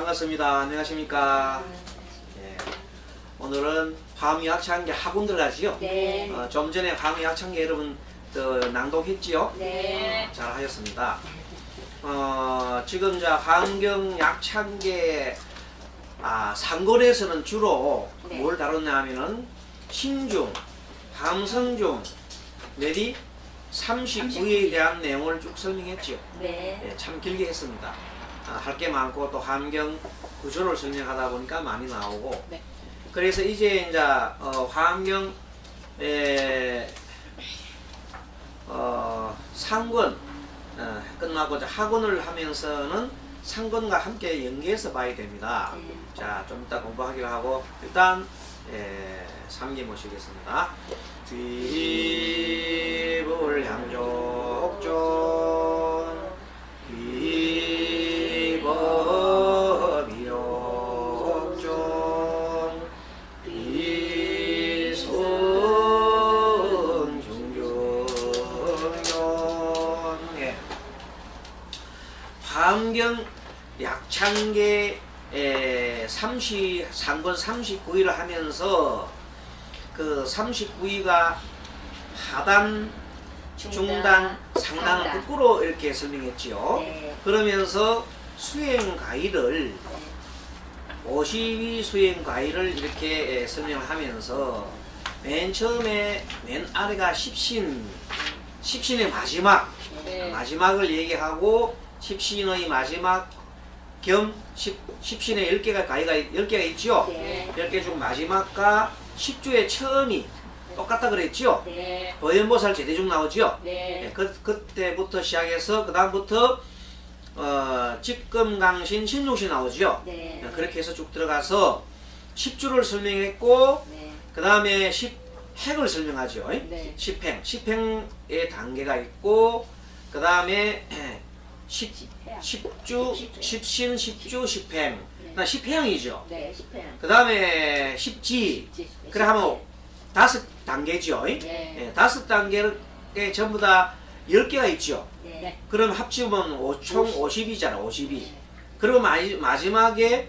반갑습니다. 안녕하십니까. 예, 오늘은 화학학창계 학원 들어가지요. 네. 좀 전에 화학학창계 여러분 낭독했지요. 네. 잘 하셨습니다. 지금 이제 환경약창계 상권에서는 주로 네. 뭘 다뤘냐 하면은 신중, 함성중, 내리 39에 대한 내용을 쭉 설명했지요. 네. 예, 참 길게 했습니다. 할 게 많고 또 환경 구조를 설명하다 보니까 많이 나오고. 네. 그래서 이제 환경 상권 끝나고 이제 학원을 하면서는 상권과 함께 연계해서 봐야 됩니다. 네. 자, 좀 이따 공부하기로 하고 일단 3기 모시겠습니다. 귀불 향족존 귀법이옥존 비손중존. 예. 환경 약창계 상권 39위를 하면서 그 39위가 하단, 중단, 상단을 거꾸로 이렇게 설명했지요. 네. 그러면서 수행 과일을 50위 수행 과일을 이렇게 설명을 하면서 맨 처음에 맨 아래가 십신의 마지막, 네. 마지막을 얘기하고 십신의 마지막 겸 십신의 10개가 가위가 10개가 있죠. 네. 10개 중 마지막과 10주의 처음이 똑같다 그랬죠. 네. 보현보살 제대중 나오죠. 네. 그때부터 시작해서 그 다음부터 직금강신 신중신 나오죠. 네. 그렇게 해서 쭉 들어가서 10주를 설명했고 네. 그 다음에 10행을 설명하죠. 네. 10행의 단계가 있고 그 다음에 10주, 10신, 10주, 10행. 나 10행이죠. 네. 10회. 그 다음에 10지. 그래 하면 5단계죠. 네. 5단계에 전부 다 10개가 있죠. 네. 그럼 합치면 총 50이잖아. 52. 그리고 마지막에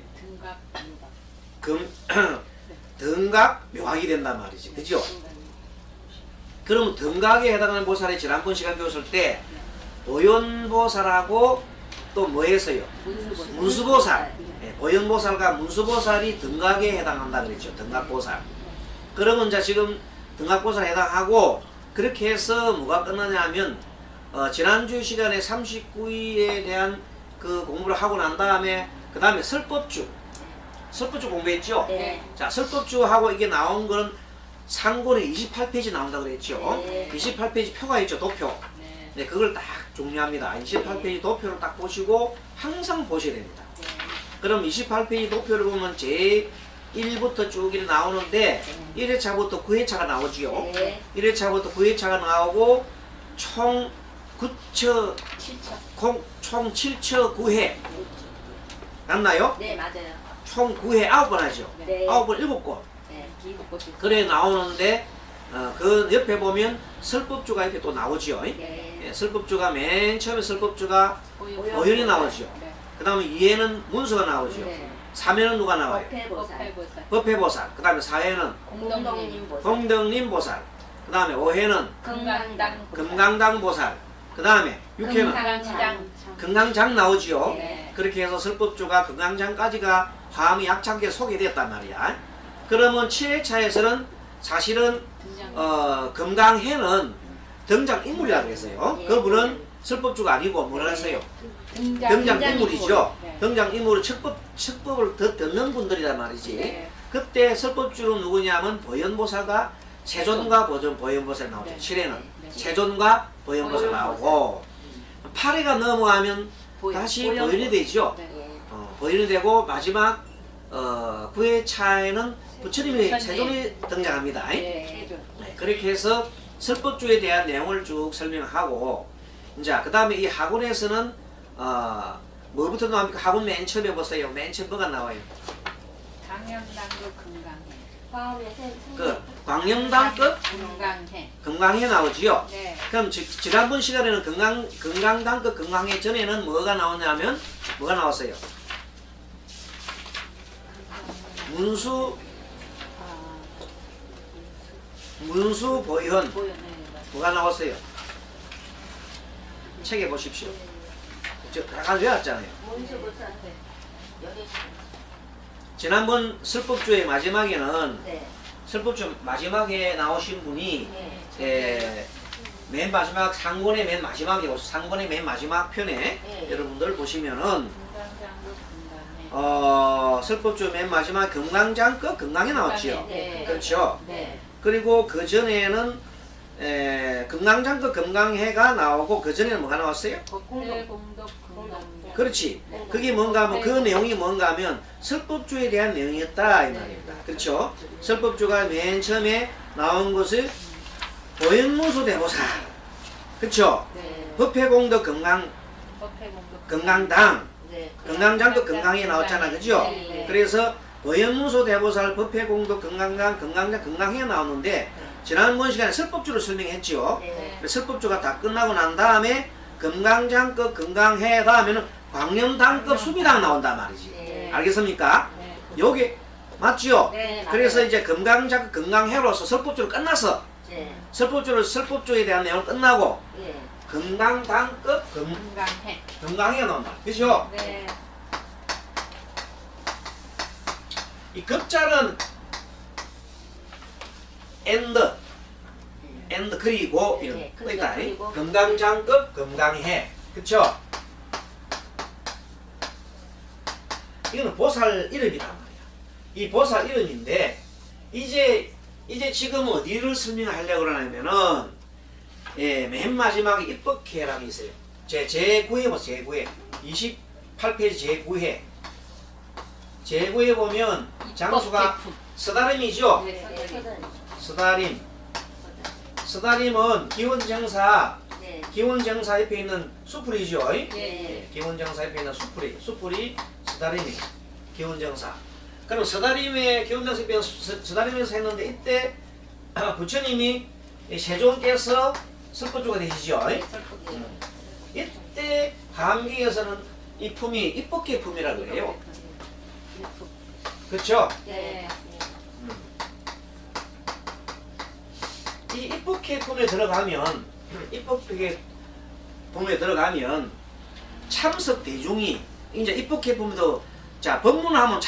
등각 묘학이 된단 말이지. 그죠? 그러면 등각에 해당하는 보살의 지난번 시간 배웠을 때 보현보살하고 또 뭐 했어요? 문수보살. 예, 보현보살과 문수보살이 등각에 해당한다 그랬죠. 등각보살. 그러면 이제 지금 등각보살에 해당하고 그렇게 해서 뭐가 끝나냐면 지난주 시간에 39위에 대한 그 공부를 하고 난 다음에 그 다음에 설법주 공부했죠. 네. 자, 설법주하고 이게 나온 거는 상권에 28페이지 나온다 그랬죠. 네. 28페이지 표가 있죠. 도표. 네, 그걸 딱 중요합니다. 28페이지 도표를 딱 보시고 항상 보셔야 됩니다. 그럼 28페이지 도표를 보면 제 1부터 쭉 이렇게 나오는데 1회차부터 9회차가 나오지요. 네. 1회차부터 9회차가 나오고 총 9처, 총 7처 9회 맞나요? 네, 맞아요. 총 9회 9번 하죠. 네. 9번 7곳. 네. 그래 나오는데 그 옆에 보면 설법주가 이렇게 또 나오지요. 네. 예, 설법주가 맨 처음에 설법주가 보현이 나오죠. 네. 그 다음에 2회는 문수가 나오죠. 네. 3회는 누가 나와요? 법회보살. 법회보살. 그 다음에 4회는 공동님보살. 공덕님보살. 그 다음에 5회는 금강당. 금강당보살. 그 다음에 6회는 금강장 나오지요. 네. 그렇게 해서 설법주가 금강장까지가 화엄의 약창계에 소개되었단 말이야. 그러면 7회차에서는 사실은 금강해는 등장인물이라고 했어요. 예. 그분은 설법주가 아니고 뭐라 했어요? 등장인물이죠. 네. 등장인물은 척법을 더 듣는 분들이란 말이지. 네. 그때 설법주는 누구냐면 보현보살과 세존과 보현보살 나오죠. 네. 7회는 네. 세존과 보현보살 나오고 8회가 넘어가면 다시 보현이 되죠. 네. 보현이 되고 마지막 9회차에는 부처님이 세존이 등장합니다. 네. 네, 그렇게 해서 설법주에 대한 내용을 쭉 설명하고 이제 그 다음에 이 학원에서는 뭐부터 나옵니까? 학원 맨 처음에 보세요. 맨 처음 뭐가 나와요? 강연당도 금강해. 그 광영당급 금강해 나오지요. 네. 그럼 지난번 시간에는 금강당급 금강해 전에는 뭐가 나오냐면 뭐가 나왔어요? 문수 아, 문수보현 보여네. 뭐가 나왔어요? 책에 보십시오. 저 약간 외웠잖아요. 문수보살한테 여기 지난번 설법주의 마지막에는 네. 설법주 마지막에 나오신 분이 네. 맨 마지막 상권의 맨 마지막에 상권의 맨 마지막 편에 네. 여러분들 보시면은 금강장도 금강해. 설법주 맨 마지막 금강장급 금강에 나왔지요. 네. 그렇죠. 네. 그리고 그 전에는 금강장급 금강해가 나오고 그 전에는 뭐가 나왔어요? 법회공덕 금강장. 그렇지. 그게 뭔가 하면 그 내용이 뭔가 하면 설법주에 대한 내용이었다 이 말입니다. 그렇죠? 설법주가 맨 처음에 나온 것을 보현무수 대보살, 그렇죠? 네. 법회공덕 금강 법회공덕 금강당, 네. 금강장도 금강에 나왔잖아, 그죠? 네. 그래서 보현무수 대보살, 법회공덕 금강당, 금강장, 금강해 나오는데 지난번 시간에 설법주를 설명했지요. 네. 설법주가 다 끝나고 난 다음에 금강장급 금강해 다음에는 광념당급 수미당 나온단 말이지. 네. 알겠습니까? 네. 요게 맞지요? 네, 그래서 맞아요. 이제 금강장 금강해로서 설법주를 끝났어. 네. 설법주에 대한 내용 끝나고 예. 금강당급 금강해. 금강해가 나온다. 그죠? 네. 이 급자는 엔드 그리고 이런 네, 거 있다. 그리고. 금강장급 금강해. 그쵸? 이거는 보살 이름이란 말이야. 이 보살 이름인데 이제 지금 어디를 설명하려고 그러냐면은 맨 마지막에 입법회라는 게 있어요. 제9회 보세요. 제9회 28페이지 제9회 제9회 보면 장수가 스다림이죠. 네. 스다림은 기원정사 네. 기원정사 옆에 있는 수풀이죠. 예. 기원정사 옆에 있는 수풀이 스다림이 기원정사. 그럼 스다림의 기원정사 옆에 있는 스다림에서 했는데 이때 부처님이 세종께서 설법주가 되시죠. 이때 감기에서는 이 품이 입법계 품이라고 해요. 그렇죠? 네. 이 입법계 품에 들어가면 참석 대중이 이제 입법계 품도 자 법문하면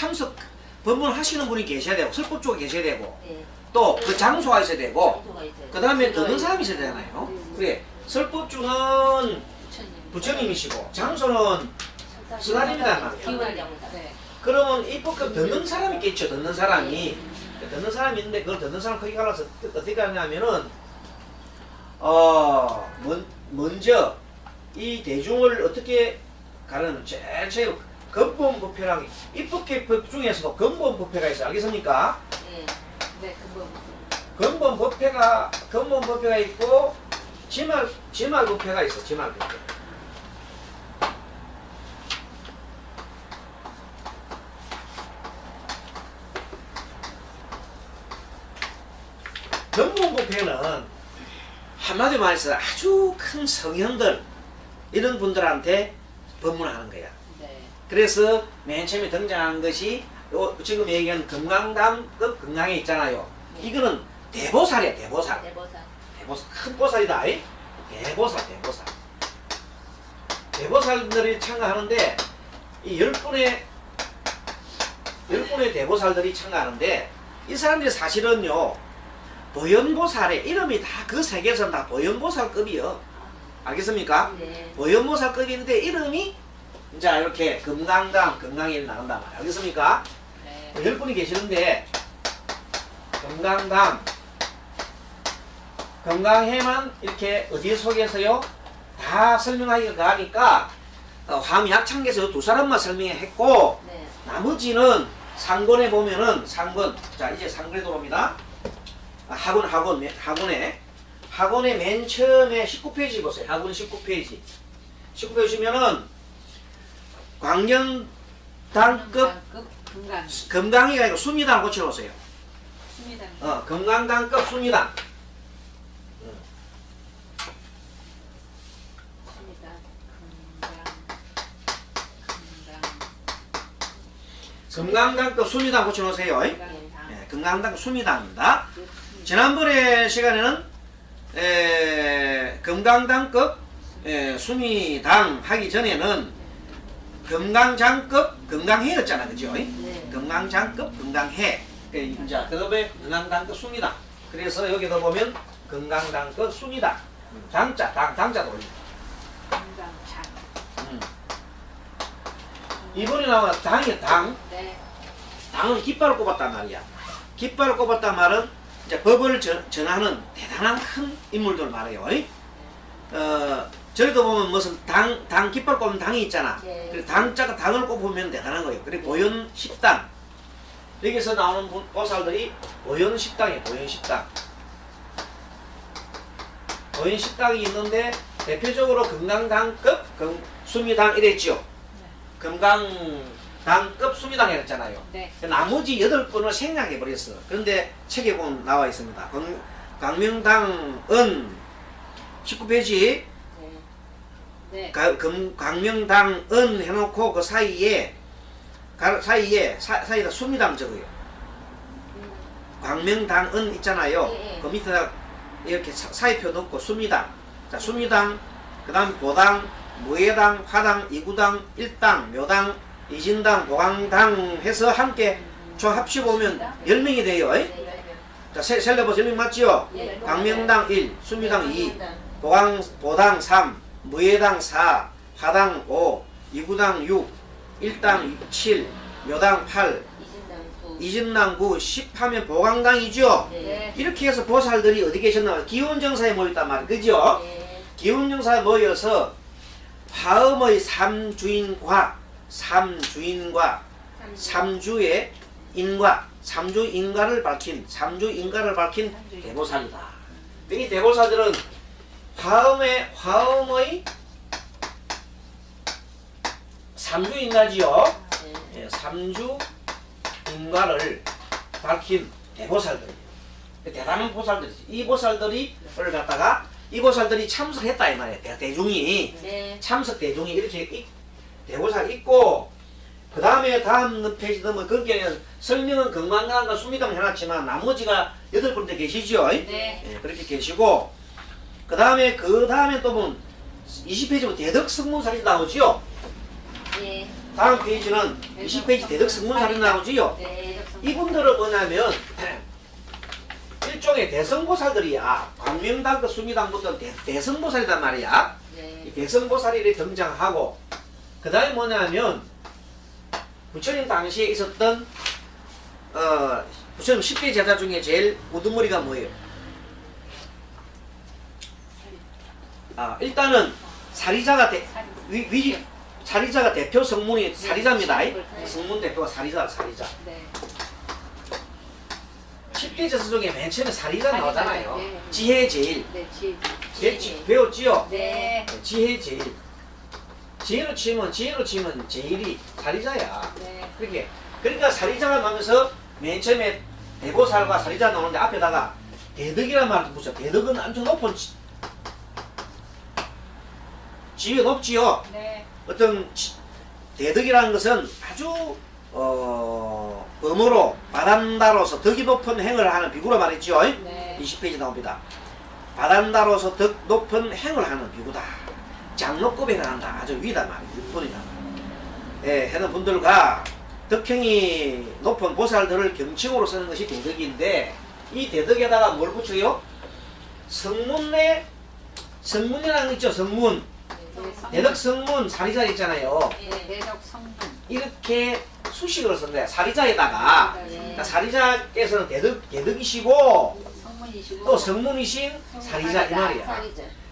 법문하시는 분이 계셔야 되고 설법주가 계셔야 되고 네. 또 그 장소가 있어야 되고 장소가 있어요. 그 다음에 듣는 사람이 있어야 되잖아요. 그래 설법주는 부처님이시고 장소는 스다림이란 말이에요. 기원장사. 네. 그러면 입법급 듣는 사람이 있겠죠. 듣는 사람이 있는데 그걸 듣는 사람 크게 갈라서 어떻게 하냐면은 먼저 이 대중을 어떻게 가르는 제일 근본법회라는 입법계법 중에서도 근본법회가 있어요. 알겠습니까? 네. 네. 근본법회가 있고 지말법회가 있어. 지말법회. 근본법회는 한마디로 말해서 아주 큰 성현들 이런 분들한테 법문하는 거야. 네. 그래서 맨 처음에 등장한 것이 지금 얘기한 금강담급 금강에 있잖아요. 네. 이거는 대보살이야. 대보살. 대보살. 큰 보살이다. 대보살들이 참가하는데 이 10분의 대보살들이 참가하는데 이 사람들이 사실은요 보현보살의 이름이 다 그 세계에서는 다 보현보살급이요. 알겠습니까? 네. 보현보살급인데 이름이 이제 이렇게 금강당, 금강일 나간단 말이야. 알겠습니까? 네. 10분이 계시는데 금강당, 금강해만 이렇게 어디 속에서요? 다 설명하기가 가니까 화미학창계에서 두 사람만 설명했고 네. 나머지는 상권에 보면은 상권 자 이제 상권에 들어옵니다. 학원에 맨 처음에 19페이지 보세요. 학원 19페이지 19페이지 보시면은 광견당급 금강. 금강이가 아니고 수미당 고쳐놓으세요. 수미당. 금강당급 수미당. 수미당. 금강. 금강당급 수미당 붙여놓으세요. 건강당. 예, 금강당급 수미당입니다. 지난번에 시간에는 금강당급 수미당 하기 전에는 금강장급 금강해였잖아, 그죠? 네. 금강장급 금강해. 이제 그다음에 금강당급 수미당. 그래서 여기도 보면 금강당급 수미당. 당자도 올립니다. 건강장. 이번에 나오는 당이 당. 네. 당은 깃발을 꼽았단 말이야. 깃발을 꼽았단 말은 이제 법을 전하는 대단한 큰 인물들 말이에요. 저희도 보면 무슨 당 깃발 꼽는 당이 있잖아. 네. 그래서 당자가 당을 꼽으면 대단한 거예요. 그리고 보현십당. 여기서 나오는 보살들이 보현십당이에요. 보현십당. 보현십당이 있는데 대표적으로 금강당급 수미당 이랬죠. 금강당급 수미당 이랬잖아요. 네. 나머지 8분을 생략해버렸어. 그런데 책에 보면 나와 있습니다. 광명당은 19페이지 네. 광명당은 해놓고 그 사이에 사이에다 수미당 적어요. 광명당은 있잖아요. 네. 그 밑에다 이렇게 사이표 넣고 수미당. 자, 수미당, 그 다음 보당, 무예당, 화당, 이구당, 일당, 묘당, 이진당, 보강당 해서 함께 총 합치보면 10명이 돼요. 자, 셀레버 10명 맞지요? 네. 광명당 1, 수미당 2, 보당 3, 무예당 4, 화당 5, 이구당 6, 일당 7, 묘당 8, 이진당 9, 10 하면 보강당이죠? 네. 이렇게 해서 보살들이 어디 계셨나? 기운정사에 모였단 말이에요. 그죠? 기운정사에 모여서 화음의 삼주인과 삼주의 인과 삼주인과를 밝힌 대보살이다. 이 대보살들은 화음의 삼주인과지요. 예, 삼주인과를 밝힌 대보살들이에요. 대단한 보살들이지. 이 보살들이 이 보살들이 참석했다 이 말이에요. 대중이 참석 대중이 이렇게 대보살 있고, 그 다음에 다음 페이지 넘어 거기에는 설명은 금강당과 수미당 해놨지만 나머지가 8분째 계시죠? 네. 예, 그렇게 계시고, 그 다음에 또 보면 20페이지면 대덕성문살이 나오지요? 네. 다음 페이지는 20페이지 대덕성문살이 나오지요? 네. 이분들은 뭐냐면 일종의 대성보살들이야. 광명당과 수미당부터 대성보살이란 말이야. 네. 이 대성보살이 등장하고, 그 다음에 뭐냐면 부처님 당시에 있었던 부처님 10대 제자 중에 제일 우두머리가 뭐예요? 일단은 사리자가 사리자가 대표 성문이 사리자입니다. 성문 대표가 사리자. 네. 10대 제자 중에 맨 처음에 사리자 나오잖아요. 네. 지혜 제일. 네. 배웠지요? 네. 지혜 제일. 지혜로 치면 제일이 사리자야. 네. 그러니까 사리자가 나오면서 맨 처음에 대보살과 사리자 나오는데 앞에다가 대덕이라는 말을 붙여. 대덕은 엄청 높은 지위가 높지요. 네. 어떤 대덕이라는 것은 아주 범어로 바단다로서 덕이 높은 행을 하는 비구라 말했죠. 네. 20페이지 나옵니다. 바단다로서 덕 높은 행을 하는 비구다. 장로급에 해당한다. 아주 위다 말이에요. 육본이다. 예, 하는 분들과 덕행이 높은 보살들을 경칭으로 쓰는 것이 대덕인데, 이 대덕에다가 뭘 붙여요? 성문이라는 거 있죠. 성문. 대덕 성문 사리자 있잖아요. 대덕 성문. 이렇게 수식으로 쓴 거야. 사리자에다가. 네. 그러니까 사리자께서는 대덕이시고 성문이시고 또 성문이신 사리자 이 말이야.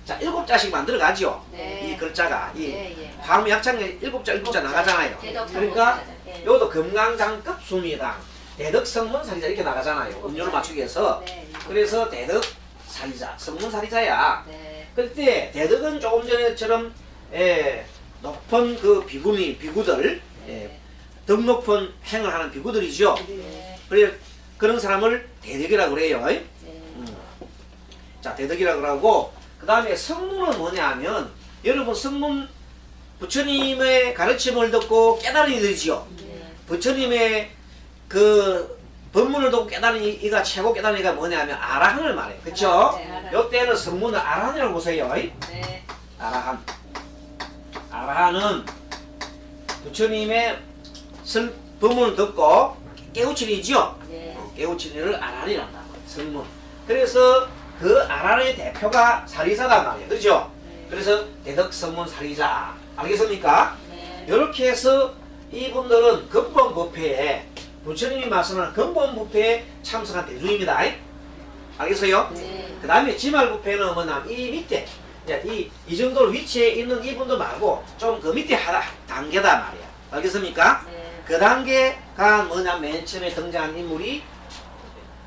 자, 7자씩 만들어가죠. 네. 이 글자가. 이 예. 화음 약창에 7자 나가잖아요. 그러니까 이것도 금강당급 수미당, 대덕 성문 사리자 이렇게 나가잖아요. 음료를 맞추기 위해서. 네. 그래서 대덕 사리자, 성문 사리자야. 네. 그때 대덕은 조금 전에처럼 높은 그 비구들, 덕 높은 행을 하는 비구들이죠. 네. 그래 그런 사람을 대덕이라고 그래요. 네. 자, 대덕이라고 그러고, 그 다음에 성문은 뭐냐 하면, 여러분 성문 부처님의 가르침을 듣고 깨달은 이들이지요. 부처님의 그 법문을 듣고 깨달은 이가 최고 깨달은 이가 뭐냐면 아라한을 말해요. 그쵸? 네, 아라한. 요때는 성문을 아라한이라고 보세요. 네. 아라한. 아라한은 부처님의 법문을 듣고 깨우친 이죠. 네. 깨우친 이를 아라한이란다. 성문. 그래서 그 아라한의 대표가 사리사단 말이에요. 그렇죠? 네. 그래서 대덕성문 사리자. 알겠습니까? 네. 이렇게 해서 이분들은 근본법회에 부처님이 말씀하는 근본법회에 참석한 대중입니다. 알겠어요? 네. 그 다음에 지말법회는 뭐냐면 이 밑에 이 정도 위치에 있는 이분들 말고 좀 그 밑에 하나 단계다 말이야. 알겠습니까? 네. 그 단계가 뭐냐면 맨 처음에 등장한 인물이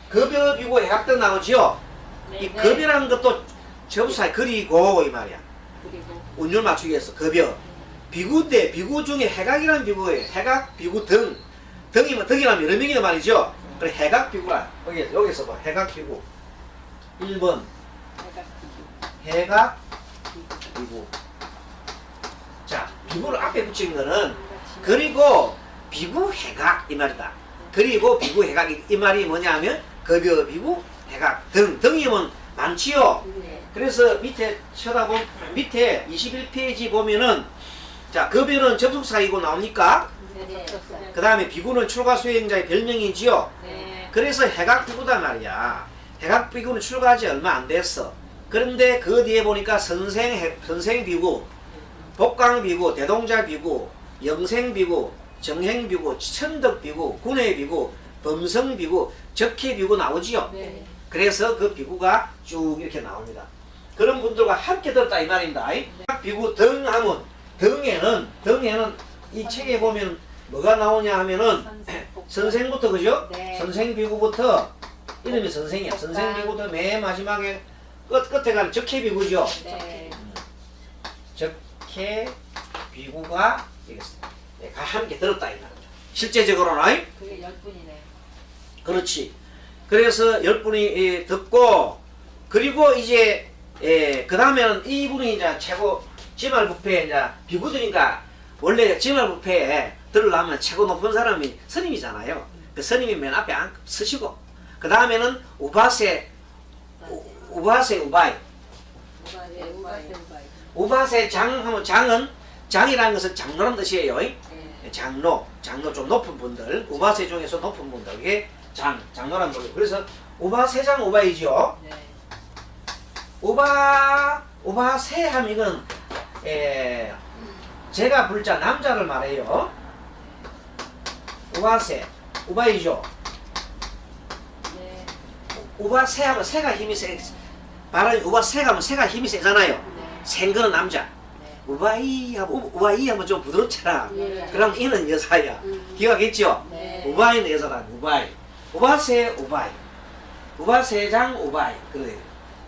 급여비고 해각등 나오지요. 이 네. 급여라는 것도 접사에 그리고 이 말이야. 그리고 운율 맞추기 위해서 급여. 비구인데 비구 중에 해각이라는 비구예요. 해각, 비구, 등. 등이라면 여러 명이란 말이죠. 그래 해각 비구라. 여기서 봐. 해각 비구. 1번 해각 비구. 자, 비구를 앞에 붙인 거는 그리고 비구 해각 이 말이다. 그리고 비구 해각 이 말이 뭐냐면 급여 비구 해각 등이면 많지요. 네. 그래서 밑에 쳐다보면 밑에 21페이지 보면은 자 급여는 접속사이고 나옵니까? 네. 그 다음에 비구는 출가 수행자의 별명이지요. 네. 그래서 해각 비구단 말이야. 해각 비구는 출가하지 얼마 안 됐어. 그런데 그 뒤에 보니까 선생 비구, 복강 비구, 대동자 비구, 영생 비구, 정행 비구, 천덕 비구, 군회 비구, 범성 비구, 적해 비구 나오지요. 네. 그래서 그 비구가 쭉 이렇게 나옵니다. 그런 분들과 함께 들었다 이 말입니다. 비구 등하면 등에는 이 책에 보면 뭐가 나오냐 하면은 선생부터 그죠? 네. 선생 비구부터 이름이 선생이야. 선생 비구부터 맨 마지막에 끝에 가는 적해 비구죠. 네. 적해 비구가 되겠습니다. 함께 들었다 이 말이죠. 실제적으로는 그게 10분이네. 그렇지. 그래서 10분이 듣고 그리고 이제 그 다음에는 이분이 이제 최고 지말부패에 이제 비구들이니까 원래 지말부패에 들으려면 최고 높은 사람이 스님이잖아요. 그 스님이 맨 앞에 서시고 그 다음에는 우바세 우바이 우바세 장 하면 장이라는 것은 장로란 뜻이에요. 네. 장로 좀 높은 분들 우바세 중에서 높은 분들 이게 장로란 말이에요. 그래서 우바세장 우바이죠. 네. 우바세 하면 이건 제가 불자 남자를 말해요. 우바세 우바이죠. 네. 우바세 하면 새가 힘이 세. 발음이 우바세 하면 새가 힘이 세잖아요. 네. 센 거는 남자. 네. 우바이 하면 좀 부드럽잖아. 네. 그럼 이는 여자야. 기억하겠죠? 네. 우바이는 여자다. 우바세 우바이. 우바세장 우바이. 그래.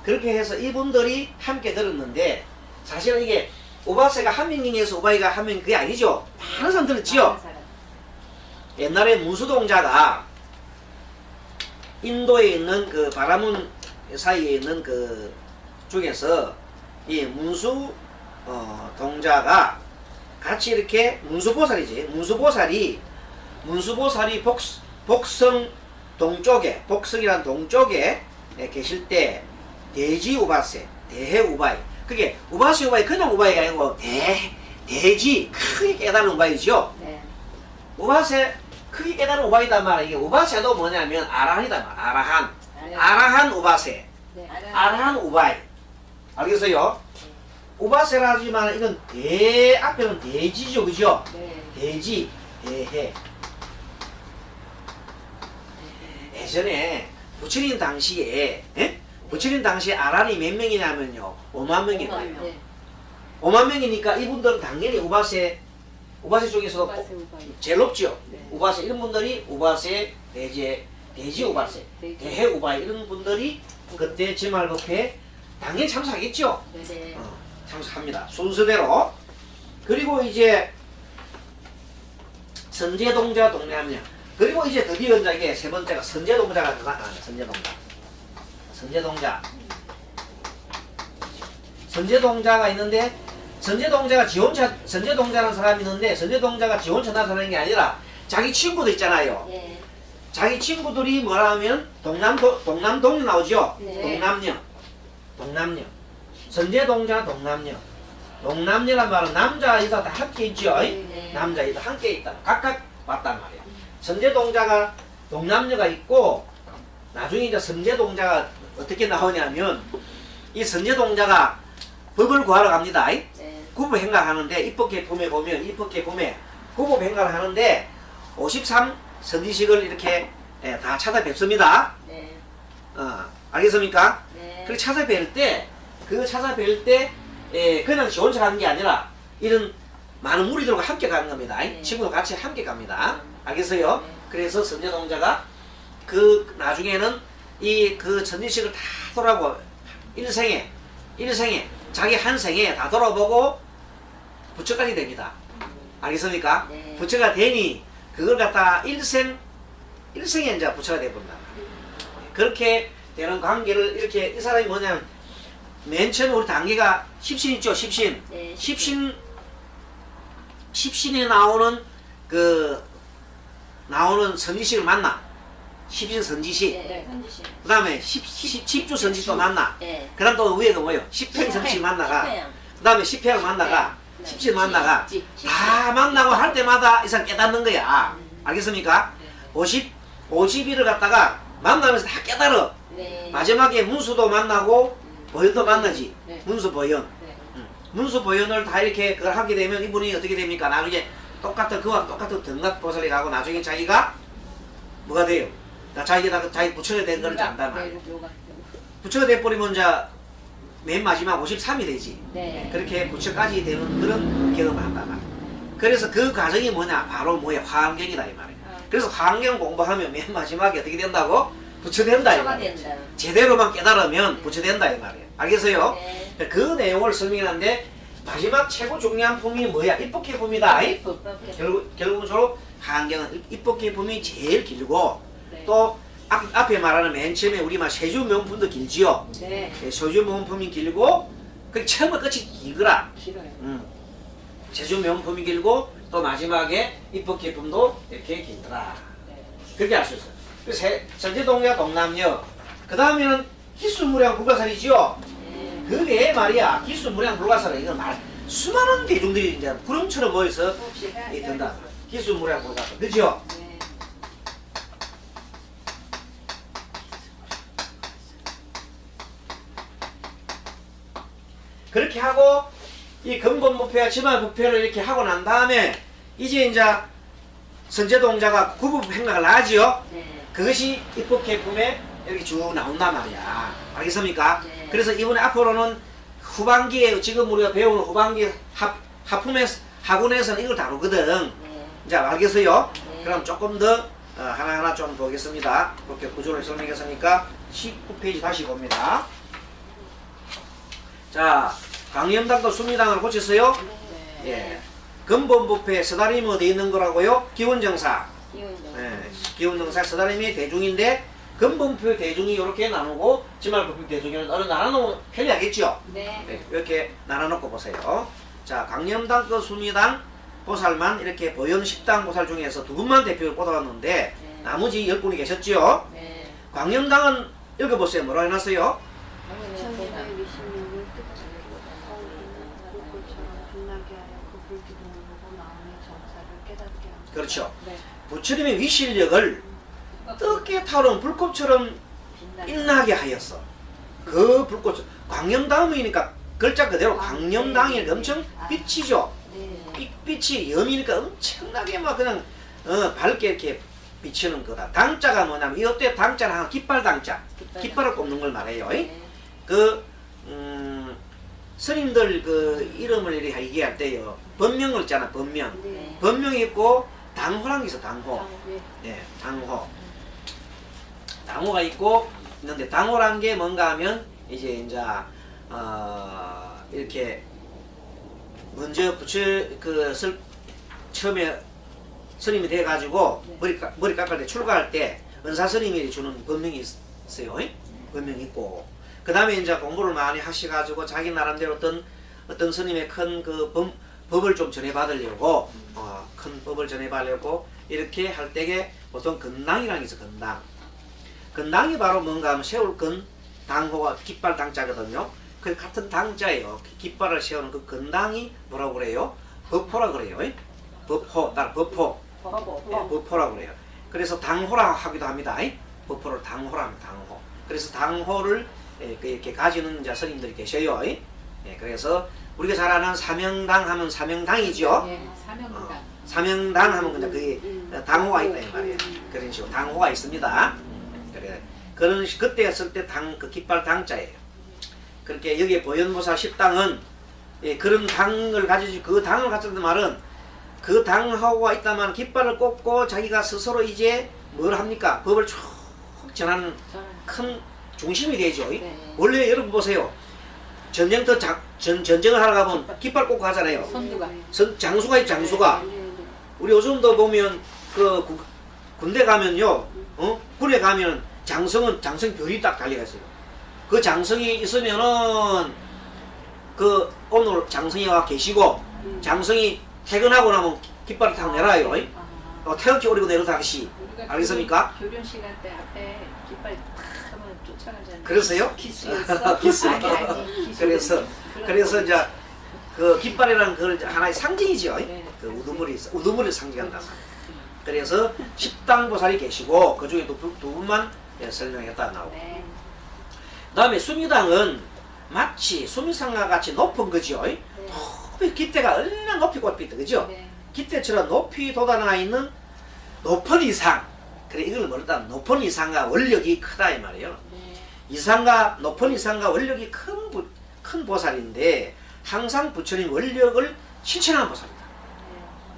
그렇게 해서 이분들이 함께 들었는데 사실은 이게 우바세가 한 명이어서 우바이가 한 명 그게 아니죠. 많은 사람 들었지요. 옛날에 문수동자가 인도에 있는 그 바라문 사이에 있는 그 중에서 이 문수 동자가 같이 이렇게 문수보살이 복성 동쪽에 복성이란 동쪽에 계실 때 대지 우바세 대해 우바이 그게 우바세 우바이 그냥 우바이가 아니고 대지 크게 깨달은 우바이죠. 네. 우바세 크게 깨달은 우바이단 말이야. 이게 우바세도 뭐냐면 아라한이다 말. 아라한 우바세. 네. 아라한 우바이. 알겠어요? 우바세라 하지만 이건 대 앞에는 대지죠. 그죠? 네. 대지 대해. 예전에 부처님 당시에 부처님 당시에 아란이 몇 명이냐면요 5만 명이에요. 네. 5만 명이니까 이분들은 당연히 우바세 쪽에서도 제일 높죠. 네. 우바세 이런 분들이 우바세 대지 우바세 대해 우바이 이런 분들이 그때 지말법회에 당연히 참석하겠죠. 네. 참석합니다. 순서대로. 그리고 이제 선제동자 동네하면 그리고 이제 드디어 이게 세 번째가 선제동자가 나타나요. 선제동자가 있는데 선제동자라는 사람이 있는데 선제동자가 지 혼자 나타나는 게 아니라 자기 친구들 있잖아요. 예. 자기 친구들이 뭐라 하면 동남동녀 나오죠. 네. 동남녀. 선제동자 동남녀. 동남녀란 말은 남자 여자 다 함께 있죠. 네. 남자 여자 함께 있다. 각각 왔단 말이야. 선제동자가 동남녀가 있고 나중에 이제 선제동자가 어떻게 나오냐면 이 선제동자가 법을 구하러 갑니다. 네. 구법행각하는데 입법계품에 보면 입법계품에 구법행각을 하는데 53 선지식을 이렇게 다 찾아뵙습니다. 네. 알겠습니까? 네. 그렇게 찾아뵐 때 그냥 지 혼자 가는 게 아니라 이런 많은 무리들과 함께 가는 겁니다. 네. 친구들 같이 함께 갑니다. 알겠어요? 네. 그래서 선제동자가 그 나중에는 이 그 선지식을 다 돌아보고 일생에 자기 한 생에 다 돌아보고 부처까지 됩니다. 알겠습니까? 네. 부처가 되니 그걸 갖다 일생에 이제 부처가 되어본다. 그렇게 되는 관계를 이렇게 이 사람이 뭐냐면 맨 처음에 우리 단계가 십신 있죠. 십신. 네. 십신에 나오는 선지식을 만나. 십신 선지식. 네. 그 다음에 십주 선지식도 만나. 네. 그 다음 또 위에가 뭐예요? 십행 선지식 만나가. 그 다음에 십행을 만나가. 네. 십신 만나가. 지- 다 만나고 할 때마다 이 사람 깨닫는 거야. 알겠습니까? 네. 50일을 갖다가 만나면서 다 깨달아. 네. 마지막에 문수도 만나고 보현도 만나지. 네. 문수 보현. 네. 문수 보현을 다 이렇게 그걸 하게 되면 이분이 어떻게 됩니까? 나중에 그와 똑같은 등각보살이 가고 나중에 자기가 뭐가 돼요? 자기 부처가 된 걸 안단 말이에요. 부처가 돼버리면 이제 맨 마지막 53이 되지. 네. 그렇게 부처까지 되는 그런 경험을 한단 말이에요. 그래서 그 과정이 뭐냐? 바로 뭐야? 화엄경이다 이 말이에요. 그래서 화엄경 공부하면 맨 마지막에 어떻게 된다고? 부처 된다 이 부처가 말이에요. 된다. 제대로만 깨달으면 부처 된다 이 말이에요. 알겠어요? 네. 그 내용을 설명하는데 마지막 최고 중요한 품이 뭐야? 입법계품이다. 결국은 서로 한경은 입법계품이 제일 길고 네. 또 앞에 말하는 맨 처음에 우리만 세주 명품도 길지요. 네. 세주 명품이 길고 그 처음과 끝이 길거라. 길어요. 세주 명품이 길고 또 마지막에 입법계품도 이렇게 길더라. 네. 그렇게 알 수 있어요. 선제동자 동남녀. 그 다음에는 기수무량 불가사리지요. 네. 그 외에 말이야 기수무량 불가사리 이건 수많은 대중들이 이제 구름처럼 모여서 혹시 해야 된다. 기수무량 불가사리 그죠? 네. 그렇게 하고 이 근본부패와 지말부패를 이렇게 하고 난 다음에 이제 선제동자가 구법행각을 하지요. 네. 그것이 입법계품에 이렇게 쭉 나온단 말이야. 알겠습니까? 네. 그래서 이번에 앞으로는 후반기에 지금 우리가 배우는 후반기 학원에서는 이걸 다루거든. 네. 자, 알겠어요? 네. 그럼 조금 더 하나하나 좀 보겠습니다. 이렇게 구조를 설명했으니까 19페이지 다시 봅니다. 자, 강념당도 수미당을 고쳤어요? 네. 예. 근본부패 서다림이 어디 있는 거라고요? 기원정사. 기운도. 예. 기원정사 서다림이 대중인데 근본부패 대중이 이렇게 나누고 지말부패 대중이는 어느 나눠놓으면 편리하겠죠? 네. 네, 이렇게 나눠놓고 보세요. 자, 강념당 그 수미당 보살만 이렇게 보현식당 보살 중에서 두 분만 대표를 뽑아왔는데 네. 나머지 10분이 계셨죠? 네. 광념당은 읽어보세요. 뭐라 해놨어요? 1926년 불꽃처럼 빛나게 하여 그 불기둥을 보고 마음의 정사를 깨닫게 하고 그렇죠. 네. 부처님의 위실력을 뜨겁게 타오른 불꽃처럼 빛나게 하였어. 그 불꽃, 광념당이니까 글자 그대로 광념당이 엄청 빛이죠. 네. 빛이 염이니까 엄청나게 막 그냥 밝게 이렇게 비치는 거다. 당자가 뭐냐면 이때 당자는 하나 깃발 당자, 깃발을 꼽는 걸 말해요. 네. 스님들 그 이름을 이렇게 얘기할 때요. 법명을 있잖아. 법명. 네. 법명이 있고 당호란 게 있어. 당호. 네. 예, 당호. 당호가 있고 있는데 당호란 게 뭔가 하면 이제 이렇게 먼저 처음에 스님이 돼 가지고 머리 깎을 때 출가할 때 은사 스님이 주는 법명이 있어요. 법명이 있고 그 다음에 이제 공부를 많이 하셔가지고 자기 나름대로 어떤 스님의 큰 그 법을 좀 전해받으려고 큰 법을 전해받으려고 이렇게 할 때에 보통 건당이라는 게 있어. 건당. 건당이 바로 뭔가 하면 세울건 당호가 깃발 당자거든요. 그 같은 당자예요. 깃발을 세우는 그 건당이 뭐라고 그래요? 법호라 그래요. 법호, 따라 법호. 법호라 그래요. 그래서 당호라 하기도 합니다. 법호를 당호라 합니다. 당호. 그래서 당호를 이렇게 가지는 이제 스님들이 계셔요. 그래서 우리가 잘 아는 사명당 하면 사명당이죠. 네, 사명당. 사명당 하면 그냥 그게 당호가 있다 이 말이에요. 그런 식으로 당호가 있습니다. 그래 그런 그때 했을 때 당 그 깃발 당자예요. 그렇게 여기에 보현보살 10당은 그런 당을 가지고 그 당을 가졌단 말은 그 당하고가 있다만 깃발을 꽂고 자기가 스스로 이제 뭘 합니까? 법을 쭉 전하는 큰 중심이 되죠. 네. 원래 여러분 보세요. 전쟁터 전쟁을 하러 가면 깃발 꽂고 하잖아요. 선두가. 장수가 있죠, 장수가. 우리 요즘도 보면 그 군대 가면요, 군에 가면 장성 별이 딱 달려 있어요. 그 장성이 있으면은 그 오늘 장성이 와 계시고 장성이 퇴근하고 나면 깃발을 탁 내놔요. 태극기 오리고 내려다시. 알겠습니까? 교련 시간 때 앞에 깃발 탁 하면 쫓아가잖아요. 그러세요? 기수였어. 기수. 아니, 그래서 이제 그 깃발이라는 그 하나의 상징이죠. 네. 그 우두머리 상징한다. 그래서 10당 보살이 계시고 그 중에 두 분만 설명했다 나오고. 네. 그다음에 수미당은 마치 수미상과 같이 높은 거죠. 높이 깃대가 얼마나 높이 꽂혀있다, 그죠? 네. 깃대처럼 높이 돋아나 있는 높은 이상. 그래 이걸 뭐다 높은 이상과 원력이 크다 이 말이에요. 네. 높은 이상과 원력이 큰 보살인데 항상 부처님 원력을 실천하는 보살이다.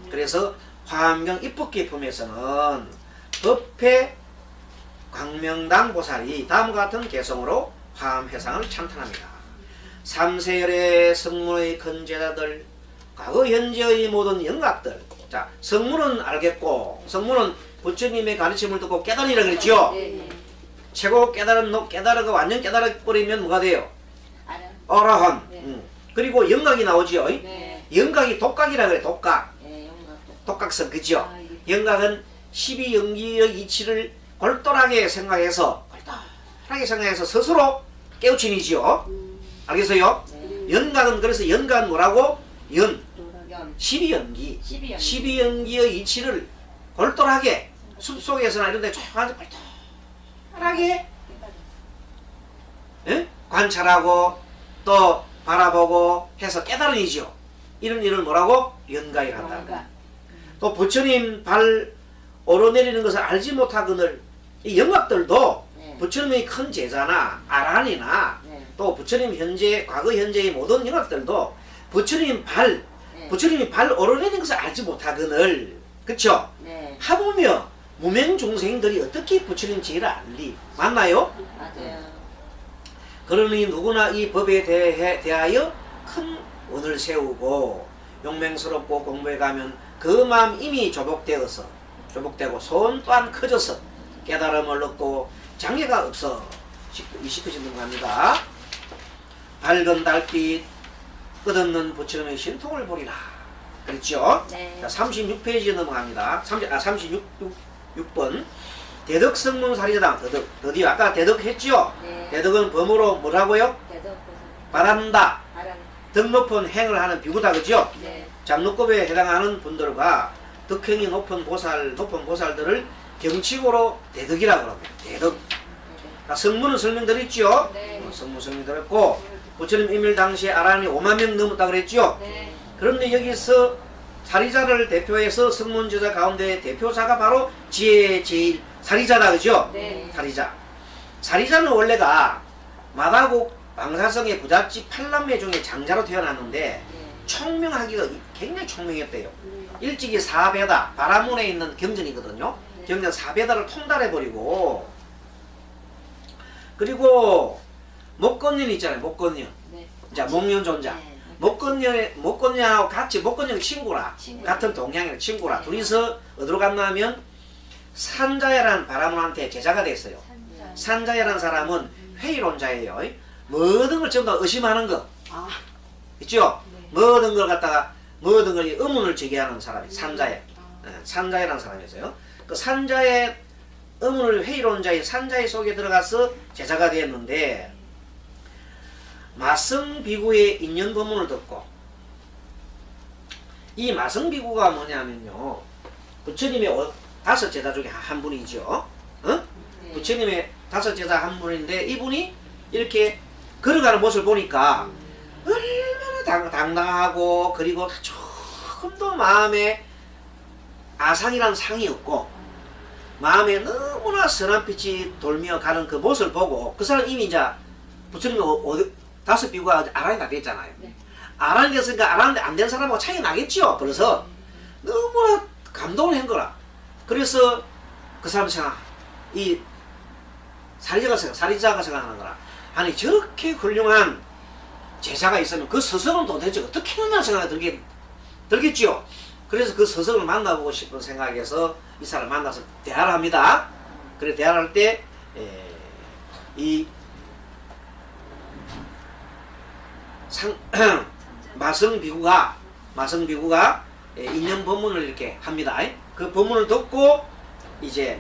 네. 그래서 화엄경 입법기품에서는 법회 광명당 보살이 다음과 같은 개성으로 화엄회상을 찬탄합니다. 삼세열의 성문의 큰 제자들, 과거 현재의 모든 영각들. 자, 성문은 알겠고 성문은 부처님의 가르침을 듣고 깨달으라 그랬죠. 네. 최고 깨달아가 완전 깨달아버리면 뭐가 돼요? 알아. 어라한. 네. 그리고 영각이 나오죠. 네. 영각이 독각이라 그래. 독각. 네, 영각도. 독각성 그죠? 아, 예. 영각은 12연기의 이치를 골똘하게 생각해서 스스로 깨우침이지요. 알겠어요? 네. 연각은 그래서 연각은 뭐라고? 연. 12연기. 12연. 12연기의 이치를 골똘하게 숲속에서나 이런 데 쭉 앉아 골똘하게 관찰하고 또 바라보고 해서 깨달음이죠. 이런 일을 뭐라고? 연각이라 한다. 영각. 또 부처님 발 오르내리는 것을 알지 못하거늘 이 영각들도 네. 부처님의 큰 제자나 아란이나 네. 또 부처님 과거 현재의 모든 영각들도 부처님이 발 오르내리는 것을 알지 못하거늘 그쵸? 네. 하물며 무명 중생들이 어떻게 부처님 지혜를 알리? 맞나요? 맞아요. 그러니 누구나 이 법에 대하여 큰 원을 세우고 용맹스럽고 공부해 가면 그 마음 이미 조복되고 손 또한 커져서 깨달음을 얻고 장애가 없어 29시 넘어갑니다. 밝은 달빛 끝없는 부처님의 신통을 보리라 그랬죠? 네. 자, 36페이지 넘어갑니다. 36번 대덕성문 사리자당 드디어 아까 대덕 했죠? 네. 대덕은 범어로 뭐라고요? 대덕 바란다. 바람. 덕 높은 행을 하는 비구다 그죠? 네. 장로급에 해당하는 분들과 덕행이 높은 보살들을 경칙으로 대덕이라고 합니다. 대덕. 성문은 설명드렸죠? 네. 성문 설명드렸고 부처님 임일 당시에 아란이 5만 명 넘었다 그랬죠? 네. 그런데 여기서 사리자를 대표해서 성문저자 가운데 대표자가 바로 지혜 제일 사리자다 그죠? 네. 사리자는 원래가 마다국 방사성의 부잣집 8남매 중에 장자로 태어났는데 네. 총명하기가 굉장히 총명했대요. 일찍이 사배다 바라문에 있는 경전이거든요. 경전 사배다를 통달해버리고 그리고 목건년 있잖아요. 목건년. 네. 자 목련 존자. 네. 목건년하고 같이 목건년 친구라. 같은 동양의 친구라. 둘이서 어디로 갔나 하면 산자야라는 바라문한테 제자가 됐어요. 산자야라는 사람은 회의론자예요. 모든 걸 전부 다 의심하는 거. 있죠? 네. 모든 걸 의문을 제기하는 사람이 산자야. 산자이라는 사람이었어요. 그 산자의 의문을 회의로운 자인 산자의 속에 들어가서 제자가 되었는데 마성비구의 인연 법문을 듣고 이 마성비구가 뭐냐면요 부처님의 5 제자 중에 한 분이죠. 부처님의 5 제자 한 분인데 이분이 이렇게 걸어가는 모습을 보니까 얼마나 당당하고 그리고 조금도 마음에 아상이라는 상이 없고 마음에 너무나 선한 빛이 돌며 가는 그 모습을 보고 그 사람 이미 이제 부처님이 5 비구가 아란이 다 됐잖아요. 네. 아란이 됐으니까 아란이 안 된 사람하고 차이 나겠죠. 그래서 너무나 감동을 한 거라. 그래서 그 사람 생각, 이 사리자가 생각하는 거라. 아니 저렇게 훌륭한 제자가 있으면 그 스승은 도대체 어떻게 하나 생각이 들겠지요. 그래서 그 스승을 만나보고 싶은 생각에서 이 사람을 만나서 대화를 합니다. 그래 대화를 할 때 이 마성비구가 인연 법문을 이렇게 합니다. 그 법문을 듣고 이제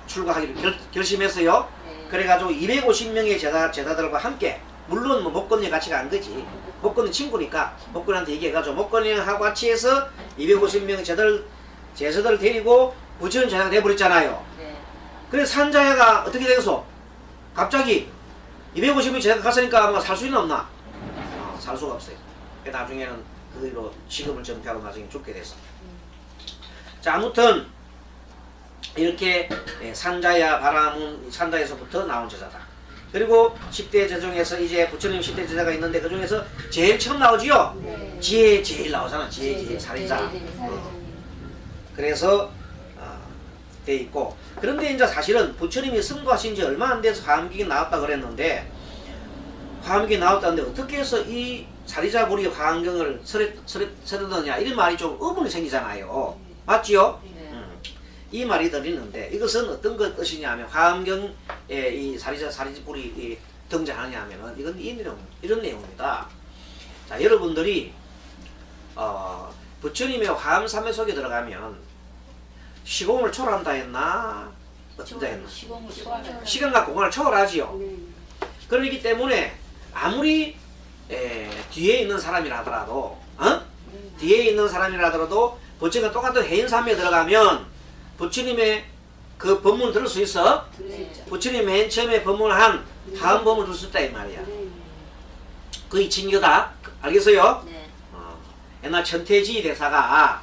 출가하기로 결심했어요. 그래가지고 250명의 제자들과 함께 물론 뭐 목건이 같이 간 거지. 목건이 친구니까 목건한테 얘기해가지고 목건이하고 같이 해서 250명의 제자들을 데리고 부처님 제자가 돼버렸잖아요. 그래서 산자야가 어떻게 되겠어? 갑자기 250명의 제자가 갔으니까 뭐 살 수 있나 없나? 살 수가 없어요. 나중에는 그대로 직업을 정피하고 나중에 죽게 됐어. 자 아무튼 이렇게 산자야 바람은 산자에서부터 나온 제자다. 그리고 10대 제자 중에서 이제 부처님 10대 제자가 있는데 그 중에서 제일 처음 나오지요? 네. 지혜 제일 나오잖아. 지혜 살인자. 그래서 돼 있고 그런데 이제 사실은 부처님이 승부하신 지 얼마 안 돼서 화엄경이 나왔다 그랬는데 화엄경이 나왔다는데 어떻게 해서 이 사리자불이 화엄경을 서렸느냐 이런 말이 좀 의문이 생기잖아요. 맞지요? 이 말이 들리는데 이것은 어떤 것 뜻이냐 하면 화엄경에 이 사리자불이 등장하냐 하면은 이건 이런 내용입니다. 자 여러분들이 부처님의 화엄삼매 속에 들어가면 시공을 초월한다 했나? 어쩐다 했나? 시간과 공간을 초월하지요. 그러기 때문에 아무리 뒤에 있는 사람이라더라도 뒤에 있는 사람이라더라도 부처님과 똑같은 해인삼매에 들어가면 부처님의 그 법문을 들을 수 있어? 부처님 맨 처음에 법문한 다음 법문을 들을 수 있다 이 말이야. 그게 진교다. 알겠어요? 옛날 천태지 대사가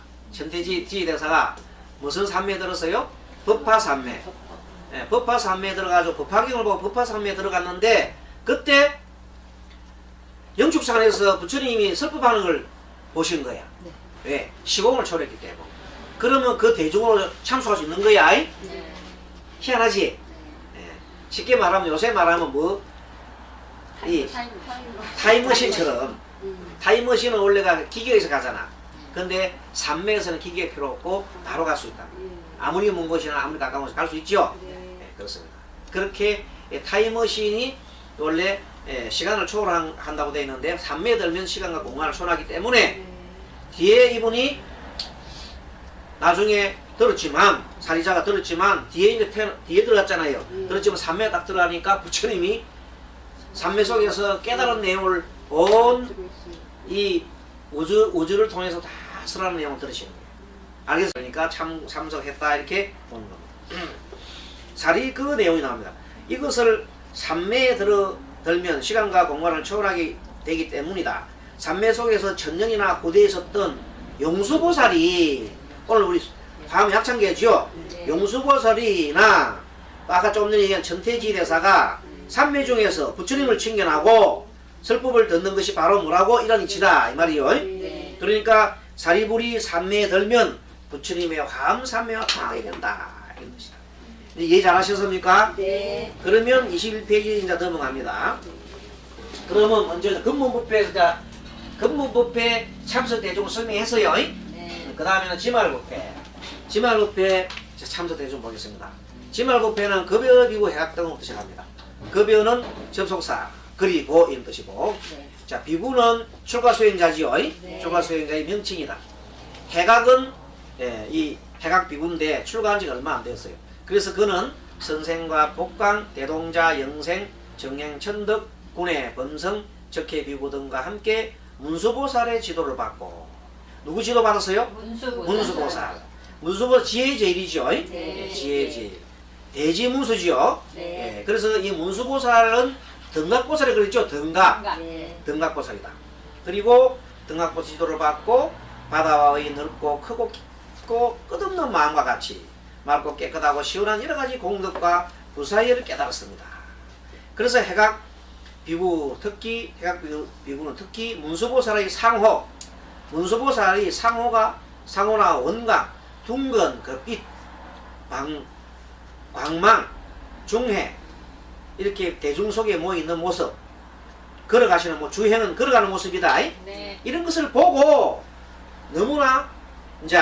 무슨 삼매에 들었어요? 법화삼매. 법화삼매에 들어가지고 법화경을 보고 법화삼매에 들어갔는데 그때 영축산에서 부처님이 설법하는 걸 보신 거야. 왜? 시공을 초월했기 때문에. 그러면 그 대중으로 참석할 수 있는 거야. 희한하지? 쉽게 말하면 요새 말하면 뭐? 이 타임머신처럼 타임머신은 원래가 기계에서 가잖아. 근데 삼매에서는 기계 필요 없고 바로 갈 수 있다. 아무리 먼 곳이나 아무리 가까운 곳에 갈 수 있죠? 그렇습니다. 그렇게 타임머신이 원래 시간을 초월한다고 되어 있는데 삼매에 들면 시간과 공간을 초월하기 때문에 뒤에 이분이 나중에 들었지만 사리자가 들었지만 뒤에 들어갔잖아요. 들었지만 삼매에 딱 들어가니까 부처님이 삼매 속에서 깨달은 내용을 온 이 우주를 통해서 다 설하는 내용을 들으시는 거예요. 알겠습니까? 참석했다 이렇게 보는 겁니다. 사리 그 내용이 나옵니다. 이것을 삼매에 들면 시간과 공간을 초월하게 되기 때문이다. 삼매 속에서 천년이나 고대에 있었던 용수보살이 오늘 우리 화엄 약창계죠. 용수보살이나 아까 조금 전에 얘기한 천태지 대사가 삼매 중에서 부처님을 칭견하고 설법을 듣는 것이 바로 뭐라고? 이런 이치다 이 말이요. 그러니까 사리불이 삼매에 들면 부처님의 화엄삼매와 통하게 된다 이런 것이다. 이해 잘하셨습니까? 네. 그러면 21페이지 이제 넘어갑니다. 그러면 먼저 근문법회에서 근문법회 참석 대중 설명했어요. 그 다음에는 지말법회 참석 대중 보겠습니다. 지말법회는 급여비구 해학 등부터 시작합니다. 급여는 접속사 그리고 이런 뜻이고 자 비구는 출가수행자지요. 출가수행자의 명칭이다. 해각은 이 해각 비구인데 출가한 지가 얼마 안 되었어요. 그래서 그는 선생과 복강, 대동자, 영생, 정행, 천덕, 군의 범성, 적해 비구 등과 함께 문수보살의 지도를 받고 누구 지도 받았어요? 문수보살. 문수보살 지혜제일이죠. 네. 지혜제일. 대지문수지요. 네. 그래서 이 문수보살은 등각보살이 그랬죠. 등각. 네. 등각보살이다. 그리고 등각보살 지도를 받고 바다의 넓고 크고 깊고 끝없는 마음과 같이 맑고 깨끗하고 시원한 여러가지 공덕과 부사의를 깨달았습니다. 그래서 해각 비구 특히 해각 비구는 특히 문수보살의 상호, 문수보살의 상호나 원광, 둥근 그 빛, 광망, 중해 이렇게 대중 속에 모여 있는 모습, 걸어가시는 주행은 걸어가는 모습이다. 네. 이런 것을 보고 너무나 이제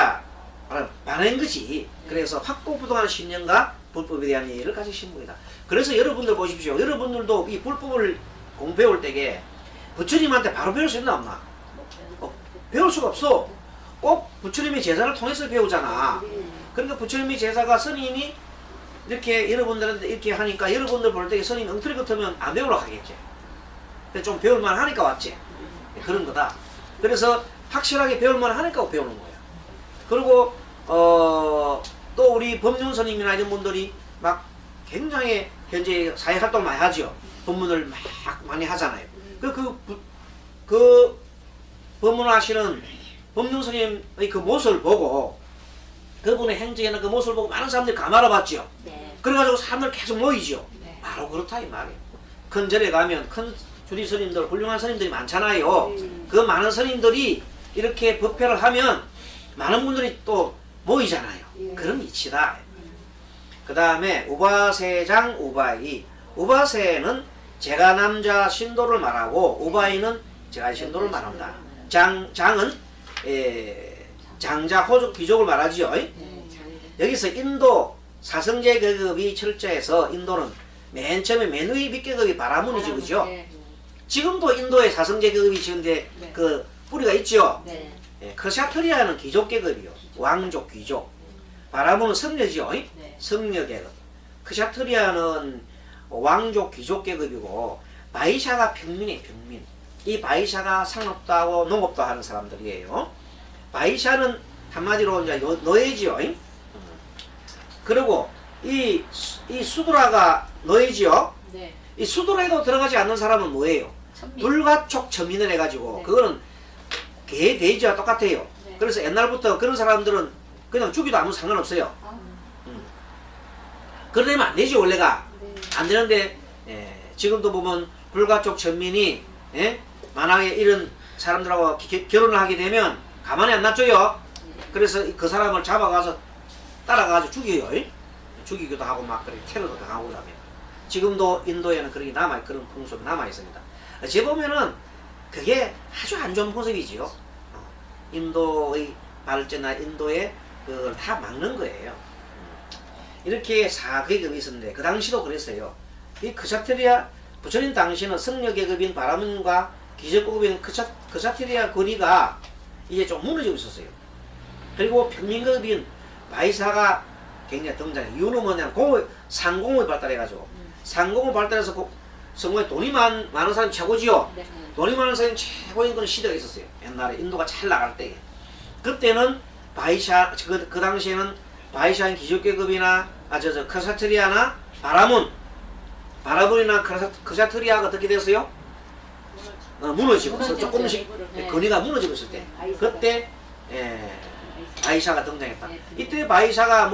반한 것이. 그래서 확고부동한 신념과 불법에 대한 이해를 가지신 분이다. 그래서 여러분들 보십시오. 여러분들도 이 불법을 배울 때에 부처님한테 바로 배울 수 있나 없나? 배울 수가 없어. 꼭 부처님의 제자를 통해서 배우잖아. 그러니까 부처님의 제자가 스님이 이렇게 여러분들한테 이렇게 하니까 여러분들 볼 때 스님이 엉터리 같으면 안 배우러 가겠지. 근데 좀 배울만 하니까 왔지. 그런 거다. 그래서 확실하게 배울만 하니까 배우는 거야. 그리고 또 우리 법륜 스님이나 이런 분들이 막 굉장히 현재 사회활동 많이 하죠. 법문을 막 많이 하잖아요. 그 법문하시는 법륜 스님의 그 모습을 보고 그분의 행적이나 그 모습을 보고 많은 사람들이 감화를 받죠. 네. 그래가지고 사람들 계속 모이죠. 네. 바로 그렇다 이 말이에요. 큰 절에 가면 큰 주리 스님들, 훌륭한 스님들이 많잖아요. 그 많은 스님들이 이렇게 법회를 하면 많은 분들이 또 모이잖아요. 그런 이치다. 그 다음에 우바세장 우바이. 우바세는 제가 남자 신도를 말하고 우바이는 제가 신도를 말한다. 장은 장자 호족 귀족을 말하지요. 여기서 인도 사성제 계급이 철저해서 인도는 맨 처음에 맨 위 빗계급이 바라문이죠. 그죠? 네. 지금도 인도에 사성제 계급이 지금 그 뿌리가 있죠. 네. 크샤트리아는 귀족 계급이요. 왕족 귀족. 바라문은 성녀지요. 네. 성녀 계급. 크샤트리아는 왕족 귀족 계급이고 바이샤가 평민이에요. 평민. 이 바이샤가 상업도 하고 농업도 하는 사람들이에요. 바이샤는 한마디로 이제 노예지요. 그리고 이 수드라가 노예지요. 네. 이 수드라에도 들어가지 않는 사람은 뭐예요? 천민. 불가촉 천민을 해가지고 네. 그거는 개 돼지와 똑같아요. 네. 그래서 옛날부터 그런 사람들은 그냥 죽이도 아무 상관없어요. 그러면 안 되지 원래가. 네. 안 되는데 지금도 보면 불가촉 천민이 만약에 이런 사람들하고 결혼을 하게 되면 가만히 안 놔줘요. 그래서 그 사람을 잡아가서 따라가서 죽여요. 죽이기도 하고 막 그렇게 테러도 당하고 그러면. 지금도 인도에는 그런 게 그런 풍속이 남아 있습니다. 어찌 보면은 그게 아주 안 좋은 모습이지요. 인도의 발전이나 인도의 그걸 다 막는 거예요. 이렇게 사계급이 있었는데 그 당시도 그랬어요. 이 크샤트리아 부처님 당시는 성녀 계급인 바라문과 기적급인 크샤트리아 거리가 이제 좀 무너지고 있었어요. 그리고 평민급인 바이사가 굉장히 등장해. 이유는 뭐냐면 상공업이 발달해가지고 상공업 발달해서 성공에 돈이 많은 사람이 최고지요. 네. 돈이 많은 사람이 최고인 건 시대가 있었어요. 옛날에 인도가 잘 나갈 때. 그때는 바이샤 그 당시에는 바이샤인 기족계급이나 크샤트리아나 바라문이나 크샤트리아가 어떻게 됐어요? 무너지고 조금씩 네. 건의가 무너지고 있을 때 바이샤가. 그때 바이샤가 등장했다. 네. 이때 바이샤가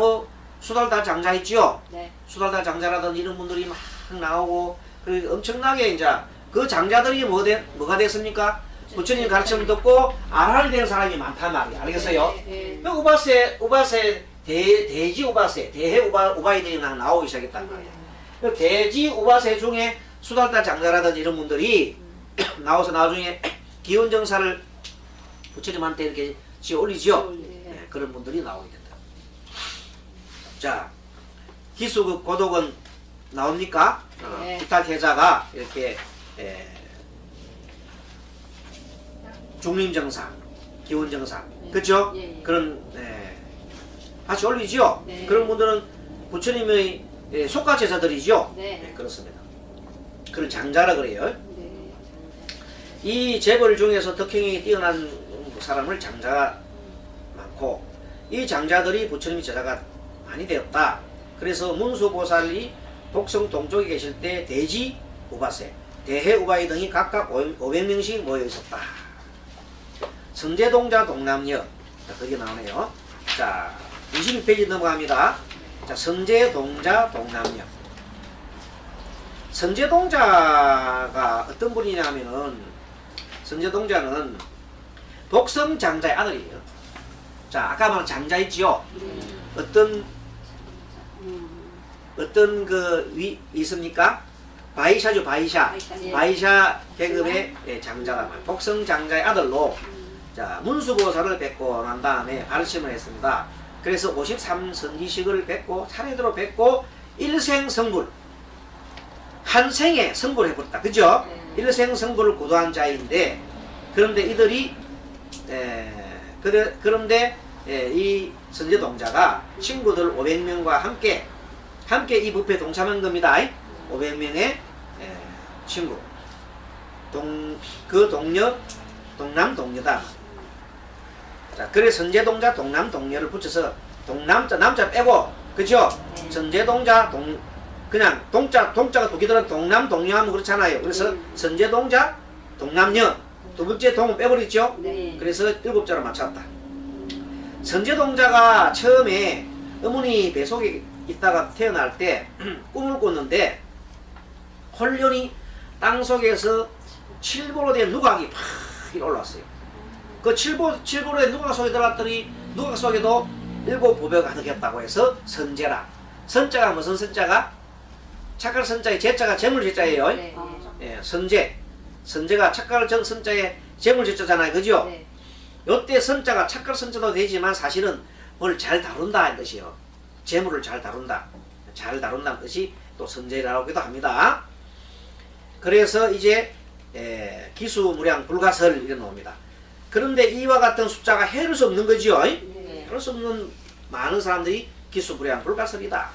수달달 장자 있지요. 네. 수달달 장자라든지 이런 분들이 막 나오고 그리고 엄청나게 이제 그 장자들이 뭐가 됐습니까? 부처님 가르침을 듣고 아라를 된 사람이 많단 말이에요. 알겠어요? 네. 그 우바세 대지 우바세 대해 우바이들이 나오기 시작했단 말이에요. 그 대지 우바세 중에 수달달 장자라든지 이런 분들이 나와서 나중에 기원정사를 부처님한테 이렇게 지어 올리죠. 네. 그런 분들이 나오게 된다. 자, 기수급 고독은 나옵니까? 네. 부탁해자가 이렇게 중림정사, 기원정사, 그렇죠? 예, 예. 그런 같이 올리죠. 네. 그런 분들은 부처님의 속가제자들이죠. 네. 그렇습니다. 그걸 장자라 그래요. 네. 이 재벌 중에서 덕행이 뛰어난 사람을 장자가 많고, 이 장자들이 부처님의 제자가 많이 되었다. 그래서 문수보살이 독성 동쪽에 계실 때 대지 우바세, 대해 우바이 등이 각각 500명씩 모여 있었다. 선제동자 동남녀, 자, 그게 나오네요. 자, 22페이지 넘어갑니다. 자, 선제동자 동남녀. 선제동자가 어떤 분이냐면은, 선제동자는 독성장자의 아들이에요. 자, 아까 말한 장자 있지요? 어떤 그 있습니까? 바이샤죠, 바이샤. 예. 바이샤 계급의 장자라 말이에요. 독성장자의 아들로, 자, 문수보살을 뵙고 난 다음에 발심을 했습니다. 그래서 53선지식을 뵙고, 차례대로 뵙고, 일생성불. 한 생에 성불을 해버렸다. 그죠? 일생성불을 구도한 자인데, 그런데 이들이, 그런데 이 선제동자가 친구들 500명과 함께 이 뷔페에 동참한 겁니다. 500명의 친구. 그 동료, 동남 동료다. 자, 그래 선제동자 동남 동료를 붙여서 남자 빼고, 그죠? 선제동자 그냥 동자가 두 개들은 동남 동료하면 그렇잖아요. 그래서 선제동자 동남녀, 두 번째 동은 빼버렸죠? 네. 그래서 7자로 맞췄다. 선제동자가 처음에 어머니 뱃속에 있다가 태어날 때 꿈을 꿨는데, 홀연히 땅속에서 칠보로 된 누각이 팍 올라왔어요. 그 칠보로 된 누각 속에 들어갔더니 누각 속에도 7보배가 가득했다고 해서 선제라. 선자가 무슨 선자가? 착할 선자에 제자가 재물제자예요. 네. 예, 선제가 착할 선자에 재물제자잖아요. 그죠? 네. 요때 선자가 착할 선자도 되지만 사실은 뭘 잘 다룬다 는 뜻이요. 재물을 잘 다룬다. 잘 다룬다는 뜻이 또 선제라고도 합니다. 그래서 이제 기수무량 불가설 이래 나옵니다. 그런데 이와 같은 숫자가 해를 수 없는 거죠. 네. 해를 수 없는 많은 사람들이 기수무량 불가설이다.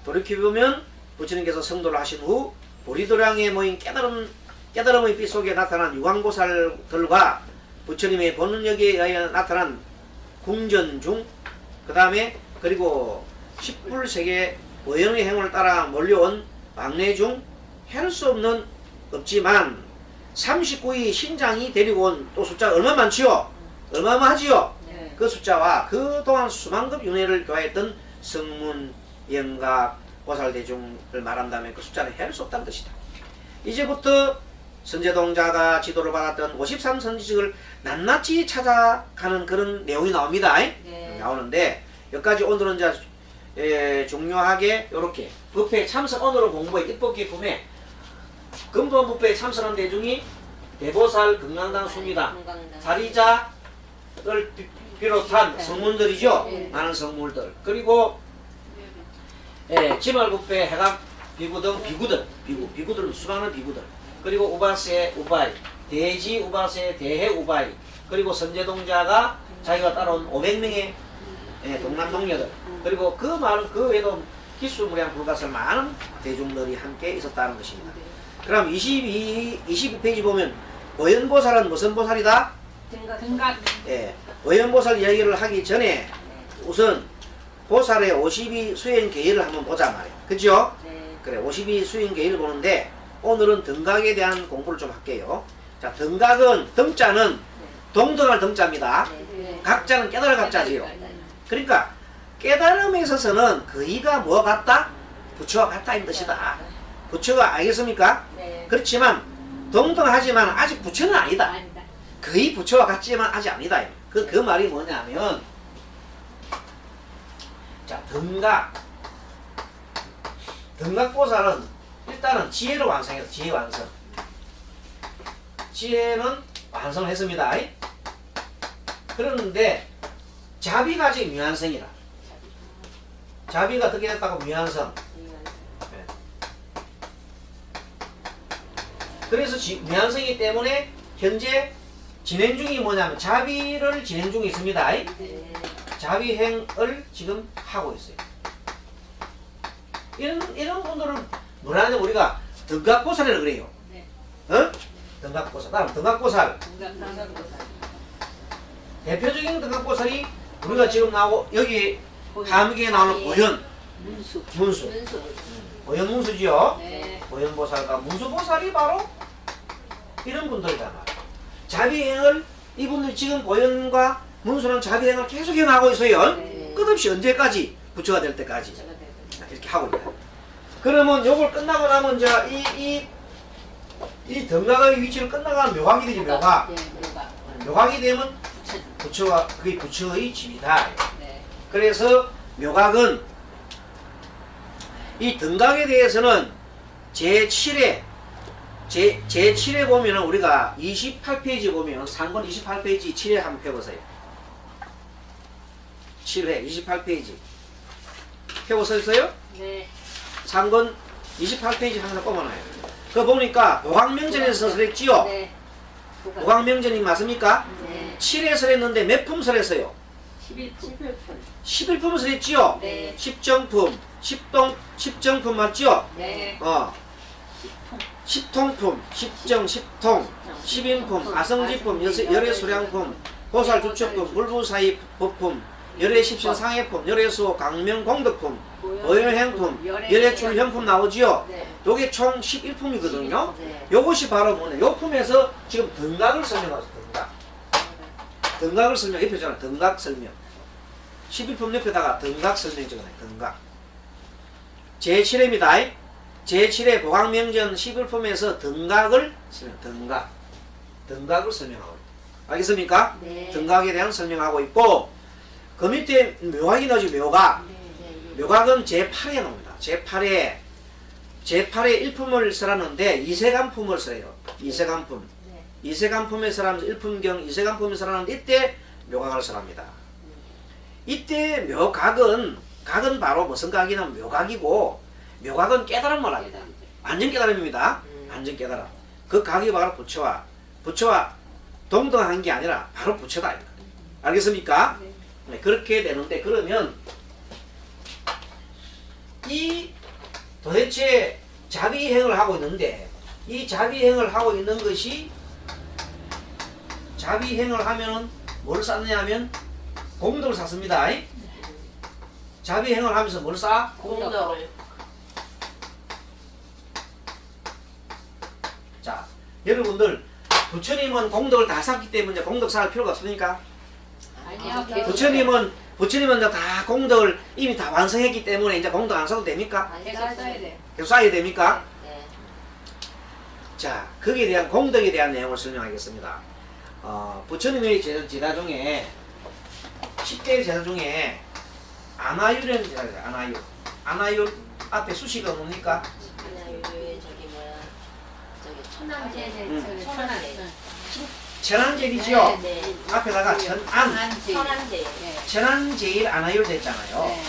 돌이켜보면 부처님께서 성도를 하신 후 보리도량에 모인 깨달음의 빛 속에 나타난 유광보살들과 부처님의 본능력에 의해 나타난 궁전중, 그 다음에 그리고 10불세계 의연의 행운을 따라 몰려온 막내 중 할 수 없는 없지만 39위 신장이 데리고 온 또 숫자가 얼마 많지요? 얼마만하지요? 네. 그 숫자와 그동안 수만급 윤회를 교화했던 성문, 영각, 보살대중을 말한다면 그 숫자는 할 수 없다는 뜻이다. 이제부터 선제동자가 지도를 받았던 53선지식을 낱낱이 찾아가는 그런 내용이 나옵니다. 네. 나오는데 여기까지 오늘은 이제 중요하게 이렇게 뷔페 참석원으로 공부의 뜻법기 품에 금돈 뷔페에 참석한 대중이 대보살, 금강당, 수미당, 사리자를 비롯한 성문들이죠. 네. 많은 성물들. 그리고 지말 뷔페, 해각 비구 등 비구들 수많은 비구들. 그리고 우바세, 우바이, 대지 우바세, 대해 우바이. 그리고 선제동자가 자기가 따라온 500명의 동남 동료들. 그리고 그 외에도 기수무량 불가설 많은 대중들이 함께 있었다는 것입니다. 그럼 22페이지 보면 보현보살은 무슨 보살이다? 등각. 보현보살 이야기를 하기 전에 우선 보살의 52 수행 계율을 한번 보자 말이에요. 그죠? 네. 그래, 52 수행 계율을 보는데 오늘은 등각에 대한 공부를 좀 할게요. 자, 등각은 등자는 동등할 등자입니다. 네. 각자는 깨달을 각자지요. 그러니까 깨달음에 있어서는 그이가 뭐와 같다? 부처와 같다는 뜻이다. 부처가 알겠습니까? 네. 그렇지만 동등하지만 아직 부처는 아니다. 아니다. 거의 부처와 같지만 아직 아니다. 그 말이 뭐냐면, 자, 등각보살은 일단은 지혜를 완성해서 지혜 완성. 지혜는 완성을 했습니다. 그런데 자비가 아직 미완성이라. 자비가 어떻게 됐다고? 미완성. 그래서 미완성이기 때문에 현재 진행 중이 뭐냐면 자비를 진행 중에 있습니다. 네. 자비행을 지금 하고 있어요. 이런 분들은 뭐라냐 우리가 등각보살이라고 그래요. 네. 어? 등각보살. 다음 등각보살. 등각보살. 대표적인 등각보살이 우리가 지금 나오고 여기 감기에 나오는 보현, 문수. 문수. 문수. 보현 문수지요. 네. 보현보살과 문수보살이 바로 이런 분들이잖아요. 자비행을 이분들 지금 보현과 문수는 자비행을 계속 해나가고 있어요. 네. 끝없이 언제까지 부처가 될 때까지 제가 되고. 이렇게 하고 있다. 그러면 요걸 끝나고 나면 이제 이 등각의 위치를 끝나가면 묘각이 되지 묘각. 네, 묘각. 묘각이 되면 부처가 그게 부처의 집이다. 네. 그래서 묘각은 이 등각에 대해서는 제7회 제7회 보면은 우리가 28페이지 보면 상권 28페이지 7회 한번 펴보세요. 7회 28페이지 펴보셨어요? 네. 상권 28페이지 항상 뽑아놔요. 그거 보니까 보광명전에서 설했지요? 네. 보광명전이 맞습니까? 네. 7회 설했는데 몇 품 설했어요? 11품. 11품 설했지요? 네. 10정품, 10정품 맞죠? 네. 10통품, 10정, 10통, 10인품, 아성지품, 열애수량품, 보살주처품, 물부사의 법품, 열애십신 상해품, 열애수호 강명공덕품, 보현행품, 열애출현품 나오지요? 네. 요게 총 11품이거든요. 네. 요것이 바로 뭐냐? 요 품에서 지금 등각을 설명하죠. 등각을 설명, 옆에 있잖아. 등각 설명. 11품 옆에다가 등각 설명 적어놔요. 등각. 제7회입니다. 제7회 보광명전 11품에서 등각을 설명, 등각을 설명하고 있다. 알겠습니까? 네. 등각에 대한 설명하고 있고, 그 밑에 묘각이 나오죠. 묘각. 묘각은 제8회 나옵니다. 제8회 1품을 설하는데 이세간품을 써요. 이세간품. 이세간품에 설하면서 1품경 이세간품에 설하는데 이때 묘각을 설합니다. 이때 묘각은 바로 무슨 각이냐면 묘각이고, 묘각은 깨달음을 합니다. 완전 깨달음입니다. 완전 깨달음. 그 각이 바로 부처와 동등한 게 아니라 바로 부처다. 알겠습니까? 네, 그렇게 되는데, 그러면 이 도대체 자비행을 하고 있는데, 이 자비행을 하고 있는 것이, 자비행을 하면은 뭘 쌓느냐 하면 공덕을 쌓습니다. 자비행을 하면서 뭘 쌓아? 공덕을. 자, 여러분들 부처님은 공덕을 다 쌓기 때문에 공덕 쌓을 필요가 없습니까? 아니요. 부처님은 이제 다 공덕을 이미 다 완성했기 때문에 이제 공덕 안 쌓아도 됩니까? 계속 써야 돼. 계속 쌓아야 됩니까? 네. 자, 거기에 대한 공덕에 대한 내용을 설명하겠습니다. 부처님의 제자 중에 10대 제자 중에 아나율이라는 제자가 있어요. 아나율 앞에 수식어 뭡니까? 저기 뭐야 저기 천안제. 천안제. 천안제이죠. 네. 앞에다가 천안. 천안제. 천안제일 아나율 됐잖아요. 네.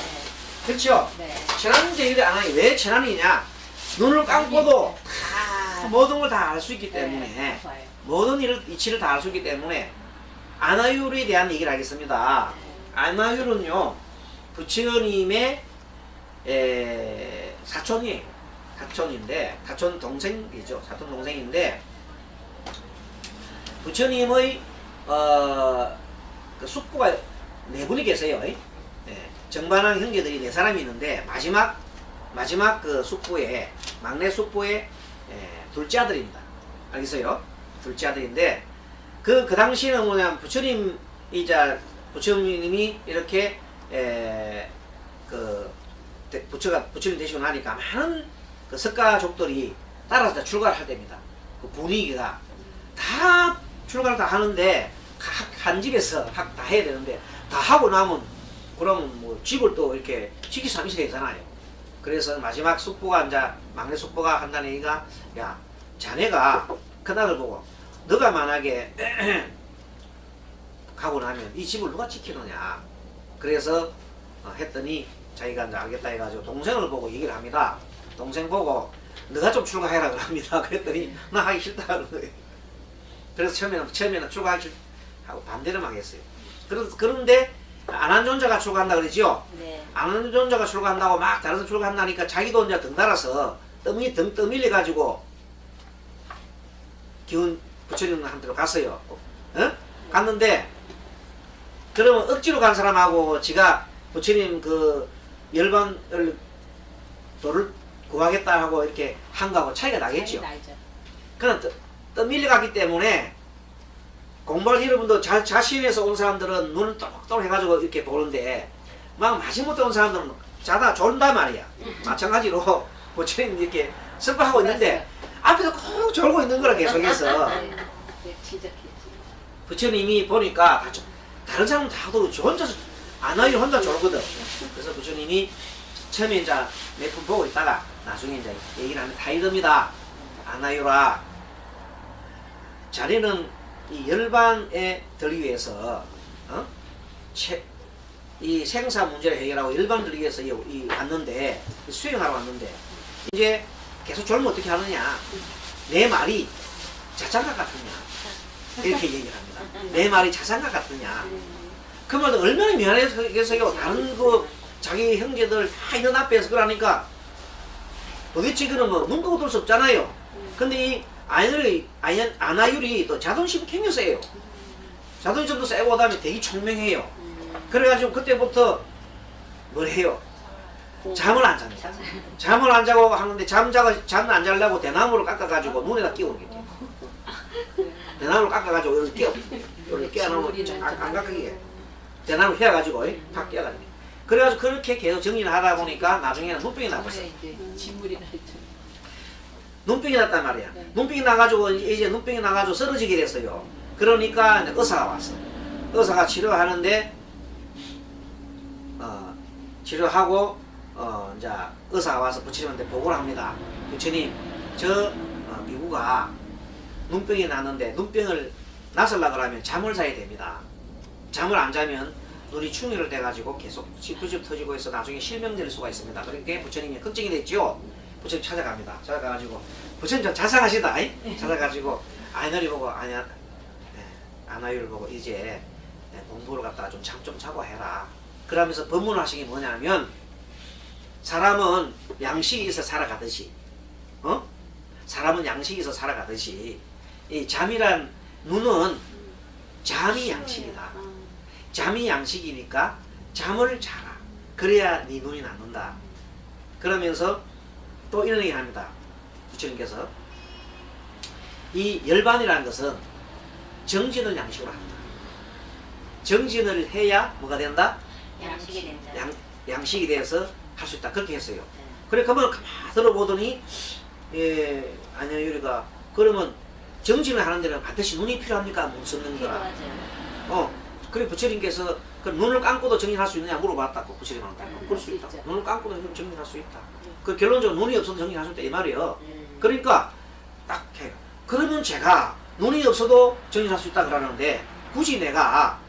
그렇죠? 네. 천안제일 아나율. 왜 천안이냐? 눈을 감고도 다 모든 걸 다 알 수 있기 때문에, 모든 이치를 다 알 수 있기 때문에 아나율에 대한 얘기를 하겠습니다. 아나율은요, 부처님의 사촌이에요. 사촌인데, 사촌 동생이죠. 사촌 동생인데, 부처님의 그 숙부가 4분이 계세요. 정반왕 형제들이 4사람이 있는데, 마지막 그 숙부의, 막내 숙부의 둘째 아들입니다. 알겠어요? 둘째 아들인데, 그 당시에는 뭐냐면 부처님이 이렇게 부처님 되시고 나니까 많은 그 석가족들이 따라서 다 출가를 할 때입니다. 그 분위기가 다 출가를 다 하는데, 각 한 집에서 다 해야 되는데, 다 하고 나면 그러면 뭐 집을 또 이렇게 지킬 사람이 있어야 되잖아요. 그래서 마지막 숙부가 이제 막내 숙부가 한다는 얘기가, 야, 자네가 큰아들 보고 너가 만약에 가고 나면 이 집을 누가 지키느냐. 그래서 했더니 자기가 이제 알겠다 해가지고 동생을 보고 얘기를 합니다. 동생 보고 너가 좀 출가해라 그럽니다. 그랬더니 나 하기 싫다 그러는 거예요. 그래서 처음에는 출가하기 하고 반대를 막 했어요. 그런데 안한존자가 출가한다 그러지요. 네. 안한존자가 출가한다고 막 다른 사람 출가한다니까 자기도 이제 덩달아서 떠밀려 가지고 기운 부처님한테로 갔어요. 갔는데 그러면 억지로 간 사람하고 지가 부처님 그 열반을 도를 구하겠다 하고 이렇게 한 거하고 차이가 나겠죠. 그럼 떠밀려 갔기 때문에 공부할 여러분도 자신에서 온 사람들은 눈을 똑똑 해가지고 이렇게 보는데 막 마지못해 온 사람들은 자다 졸다 말이야. 마찬가지로 부처님 이렇게 설법하고 있는데 앞에서 꼭 졸고 있는 거라 계속해서 부처님이 보니까 다른 사람은 다 하도 혼자서 안와요 혼자 졸거든. 그래서 부처님이 처음에 이제 몇 분 보고 있다가 나중에 이제 얘기를 하면 다 이럽니다. 안와요라 자네는 이 열반에 들기 위해서 이 생사 문제를 해결하고 열반 들기 위해서 왔는데 수행하러 왔는데 이제 계속 졸면 어떻게 하느냐. 내 말이 자장가 같으냐 이렇게 얘기를 합니다. 내 말이 자장가 같으냐. 그 말도 얼마나 미안해서요. 다른 그 자기 형제들 다 있는 앞에서 그러니까 도대체 그는 뭐 눈도 뜰 수 없잖아요. 근데 이 안하율이 또 자존심이 굉장히 세요. 자존심도 세고 그다음에 되게 총명해요. 그래가지고 그때부터 뭘 해요? 잠을 안 잡니다. 잠을 안 자고 하는데 잠 안 자려고 대나무를 깎아가지고 눈에다 끼우겠죠. 대나무를 깎아가지고 여기 끼워놓으면 안 깎이게 대나무 휘어가지고 팍 끼워가지고 그래가지고 그렇게 계속 정리를 하다 보니까 나중에는 눈병이 나버렸어요. 눈병이 났단 말이야. 네. 눈병이 나가지고 이제 눈병이 나가지고 쓰러지게 됐어요. 그러니까 의사가 왔어. 의사가 치료하는데 치료하고 이제 의사가 와서 부처님한테 보고를 합니다. 부처님, 저 미구가 눈병이 났는데 눈병을 나설라 그러면 잠을 자야 됩니다. 잠을 안 자면 눈이 충혈을 돼가지고 계속 찌푸집 터지고 해서 나중에 실명될 수가 있습니다. 그러니까 부처님이 걱정이 됐죠. 부처님 찾아갑니다. 찾아가가지고 부처님 좀 자상하시다. 찾아가지고 아이너리 보고 안하율을 보고 이제 공부를 갖다가 좀 잠 좀 자고 해라. 그러면서 법문을 하신 게 뭐냐면 사람은 양식이 있어 살아가듯이 사람은 양식이 있어 살아가듯이 이 잠이란 눈은 잠이 양식이다. 잠이 양식이니까 잠을 자라. 그래야 네 눈이 낫는다. 그러면서 또 이런 얘기를 합니다. 부처님께서 이 열반이라는 것은 정진을 양식으로 합니다. 정진을 해야 뭐가 된다? 양식이 된다. 양식이 돼서 할 수 있다. 그렇게 했어요. 그래 그러면 가만히 들어보더니 안여유리가 그러면 정진을 하는 데는 반드시 눈이 필요합니까? 묻는 거라. 그래 부처님께서 그 눈을 감고도 정진할 수 있느냐 물어봤다고 부처님한테. 그럴 수 있다. 눈을 감고도 정진할 수 있다. 그 결론적으로 눈이 없어도 정진할 수 있다 이 말이에요. 그러니까 딱 해요. 그러면 제가 눈이 없어도 정진할 수 있다 그러는데 굳이 내가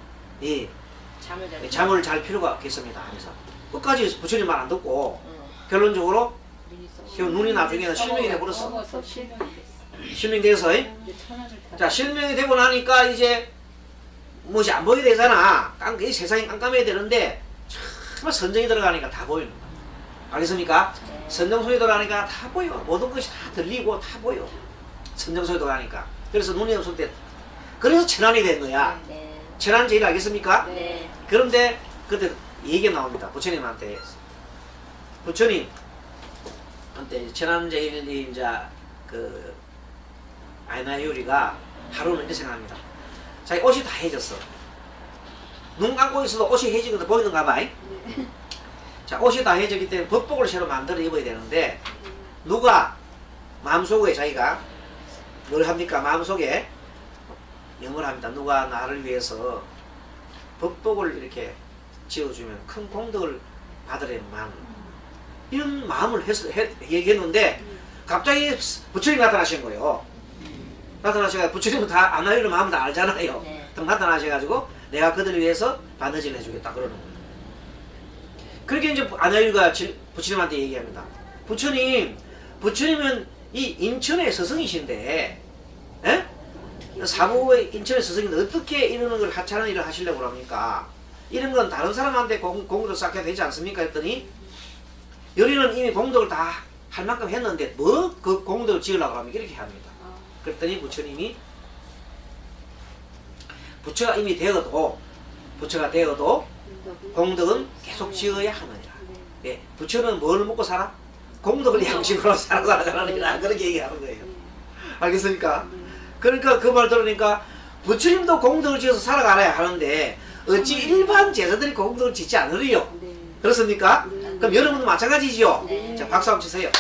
잠을 잘 필요가 없겠습니다 하면서 끝까지 부처님 말 안 듣고 결론적으로 눈이 나중에는 실명이 돼버렸어. 실명이 돼서 자 실명이 되고 나니까 이제 무엇이 안 보이게 되잖아. 이 세상이 깜깜해야 되는데 정말 선정이 들어가니까 다 보이는 거야. 알겠습니까? 선정 소리 들어가니까 다 보여. 모든 것이 다 들리고 다 보여. 선정 소리 들어가니까. 그래서 눈이 없을 때 그래서 천안이 된 거야. 천안 제일 알겠습니까? 네. 그런데 그때 얘기가 나옵니다. 부처님한테. 부처님 한테 천안 제일이 이제 그 아이나유리가 하루는 이렇게 생각합니다. 자기 옷이 다 해졌어. 눈 감고 있어도 옷이 해지는 거 보이는가 봐. 자, 옷이 다 해졌기 때문에 법복을 새로 만들어 입어야 되는데 누가 마음속에 자기가 뭘 합니까? 마음속에 영을 합니다. 누가 나를 위해서 법복을 이렇게 지어주면 큰 공덕을 받으려만 이런 마음을 얘기했는데 갑자기 부처님이 나타나신 거예요. 나타나셔가지고 부처님은 다 안하율의 마음 다 알잖아요. 네. 나타나셔가지고 내가 그들을 위해서 반드시를 해주겠다 그러는 거예요. 그렇게 이제 안하율과 부처님한테 얘기합니다. 부처님은 이 인천의 스승이신데, 에? 사부의 인천의 스승인데 어떻게 이런 걸 하찮은 일을 하시려고 합니까? 이런 건 다른 사람한테 공덕을 쌓게 되지 않습니까? 했더니 여리는 이미 공덕을 다 할 만큼 했는데 뭐 그 공덕을 지으려고 하면 이렇게 합니다. 그랬더니 부처님이 부처가 이미 부처가 되어도 공덕은 계속 지어야 하느니라. 예, 부처는 뭘 먹고 살아? 공덕을 양식으로 살아가느니라. 그렇게 얘기하는 거예요. 알겠습니까? 그러니까 그 말 들으니까 부처님도 공덕을 지어서 살아가야 하는데 어찌 일반 제자들이 공덕을 짓지 않으리요? 그렇습니까? 그럼 여러분도 마찬가지지요? 자, 박수 한번 치세요.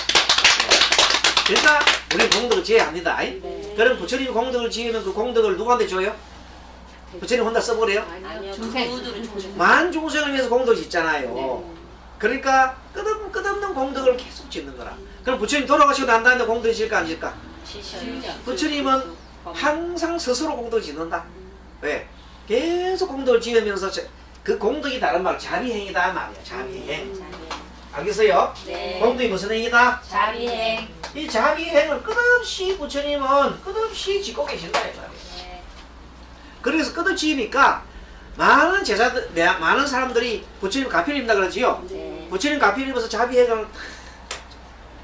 그러니까 우리 공덕을 지어야 합니다. 그럼 부처님이 공덕을 지으면 그 공덕을 누구한테 줘요? 부처님 혼자 써버려요? 아니요. 중생. 만 중생을 위해서 공덕을 짓잖아요. 그러니까 끝없는 공덕을 계속 짓는 거라. 그럼 부처님 돌아가시고 난 다음에 공덕을 지을까 안 지을까? 부처님은 항상 스스로 공덕을 짓는다. 왜? 계속 공덕을 지으면서 그 공덕이 다른 말 자비행이다 말이야. 자비행. 알겠어요? 네. 공덕이 무슨 행이다? 자비행. 이 자비행을 끝없이 부처님은 끝없이 짓고 계신다 이 말이에요. 네. 그래서 끝없이 지으니까 많은 제자들, 많은 사람들이 부처님 가피를 입는다 그러지요. 네. 부처님 가피를 입어서 자비행을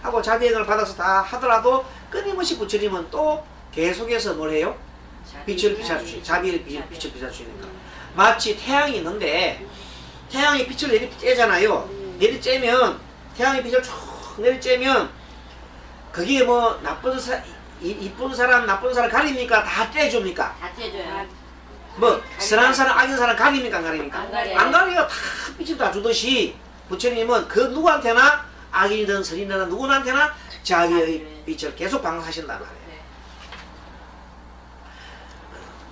하고 자비행을 받아서 다 하더라도 끊임없이 부처님은 또 계속해서 뭘 해요? 빛을 비춰주시, 자비의 빛을 비춰주시니까. 마치 태양이 있는데 태양이 빛을 내리쬐잖아요. 내리쬐면 태양의 빛을 쭉 내리쬐면 그게 뭐 이쁜 사람 나쁜 사람 가립니까? 다 떼줍니까? 다 떼줘요. 뭐 선한 사람 악인 사람 가립니까 안 가립니까? 안 가려요. 안 가려요. 다 빛을 다 주듯이 부처님은 그 누구한테나 악인이든 선인이든 누구한테나 자비의 빛을 계속 방사하신단 말이에요. 네.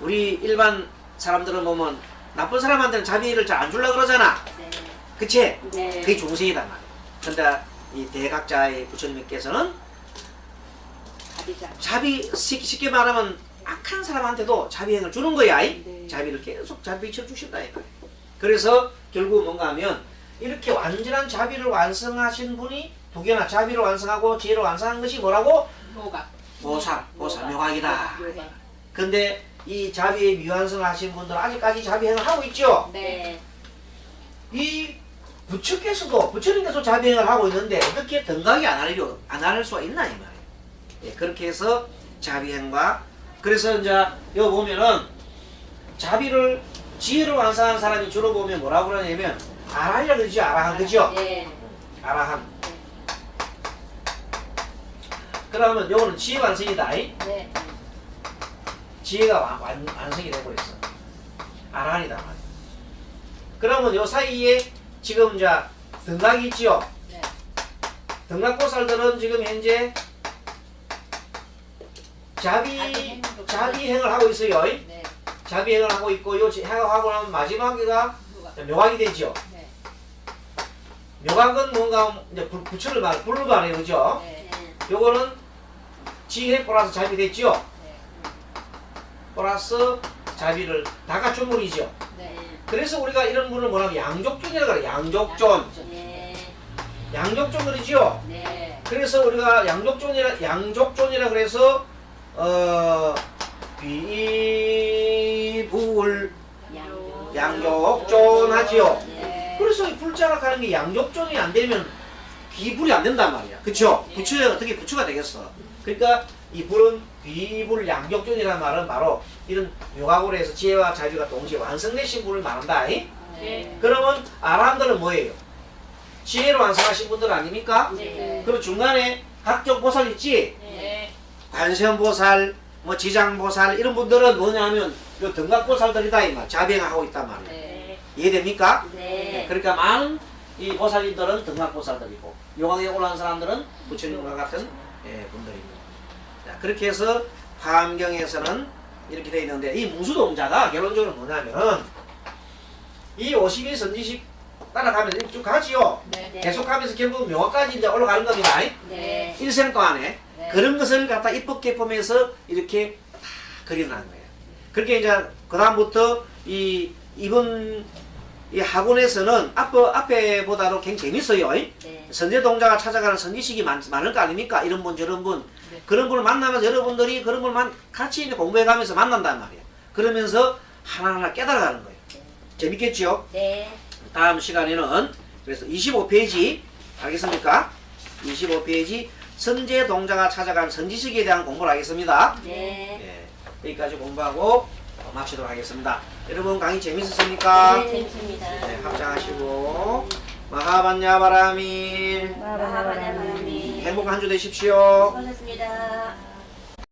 우리 일반 사람들은 보면 나쁜 사람한테는 자비를 잘 안 주려고 그러잖아. 네. 그치? 네. 그게 중생이단 말이야. 근데 이 대각자의 부처님께서는 쉽게 말하면 악한 사람한테도 자비행을 주는 거야. 네. 자비를 계속 자비 비춰주신다. 그래서 결국 뭔가 하면 이렇게 완전한 자비를 완성하신 분이 두 개나 자비를 완성하고 지혜를 완성한 것이 뭐라고? 보살, 묘각이다. 근데 이 자비의 미완성하신 분들은 아직까지 자비행을 하고 있죠? 네. 이 부처께서도 부처님께서 자비행을 하고 있는데 어떻게 등각이 안 할 수가 있나 이 말이에요. 예, 그렇게 해서 자비행과 그래서 이제 여기 보면은 자비를 지혜를 완성한 사람이 주로 보면 뭐라고 그러냐면 아라한이라 그러죠. 아라한 그죠? 네. 아라한. 그러면 요거는 지혜 완성이다. 네. 지혜가 완성이 되고 있어. 아라한이다 말이야. 그러면 요 사이에 지금 이제 등각이 있지요. 네. 등각보살들은 지금 현재 자비행을 하고 있어요. 네. 자비행을 하고 있고 요 행하고 나면 마지막에가 묘각이 되죠. 네. 묘각은 뭔가 이제 부처를 불을 말해요, 그죠? 네. 요거는 지혜 플러스 자비 됐죠. 네. 플러스 자비를 다 갖춘 분이죠. 네. 그래서 우리가 이런 분을 뭐라면 양족존이라고 그래요. 양족존. 네. 양족존 그러죠. 네. 그래서 우리가 양족존이라 그래서 비불 양족존 하지요. 네. 그래서 이 불자락 하는 게 양족존이 안 되면 비불이 안 된단 말이야. 그쵸? 네. 부처가 어떻게 부처가 되겠어. 그러니까 이 불은 비불 양족존이라는 말은 바로 이런 묘각으로 해서 지혜와 자비가 동시에 완성되신 분을 말한다. 네. 그러면 아라한들은 뭐예요? 지혜를 완성하신 분들 아닙니까? 네. 그리고 중간에 각종 보살 있지? 네. 관세음보살, 뭐 지장보살 이런 분들은 뭐냐면 요 등각보살들이다 이 말. 자비행하고 있단 말이에요. 네. 이해됩니까? 네. 그러니까 많은 이 보살님들은 등각보살들이고 요강에 올라온 사람들은 부처님과 같은 분들입니다. 자, 그렇게 해서 화엄경에서는 이렇게 되어 있는데 이 무수동자가 결론적으로 뭐냐면은 이 52 선지식 따라가면서 쭉 가지요. 네. 계속하면서 결국 묘까지 이제 올라가는 겁니다. 네. 일생 동안에 네. 그런 것을 갖다 이쁘게 보면서 이렇게 다 그려놓은 거예요. 그렇게 이제 그 다음부터 이 이번 이 학원에서는 앞에보다도 굉장히 재밌어요. 네. 선제동자가 찾아가는 선지식이 많을 거 아닙니까? 이런 분 저런 분 네. 그런 분을 만나면서 여러분들이 그런 걸 같이 이제 공부해가면서 만난단 말이에요. 그러면서 하나하나 깨달아가는 거예요. 재밌겠죠? 네. 다음 시간에는 그래서 25페이지 알겠습니까? 25페이지 선제동자가 찾아간 선지식에 대한 공부를 하겠습니다. 네. 예, 여기까지 공부하고 마치도록 하겠습니다. 여러분 강의 재밌었습니까? 네, 재밌습니다. 네, 합장하시고 마하반야 바라미 마하바냐바람이 행복한 한 주 되십시오. 수고하셨습니다.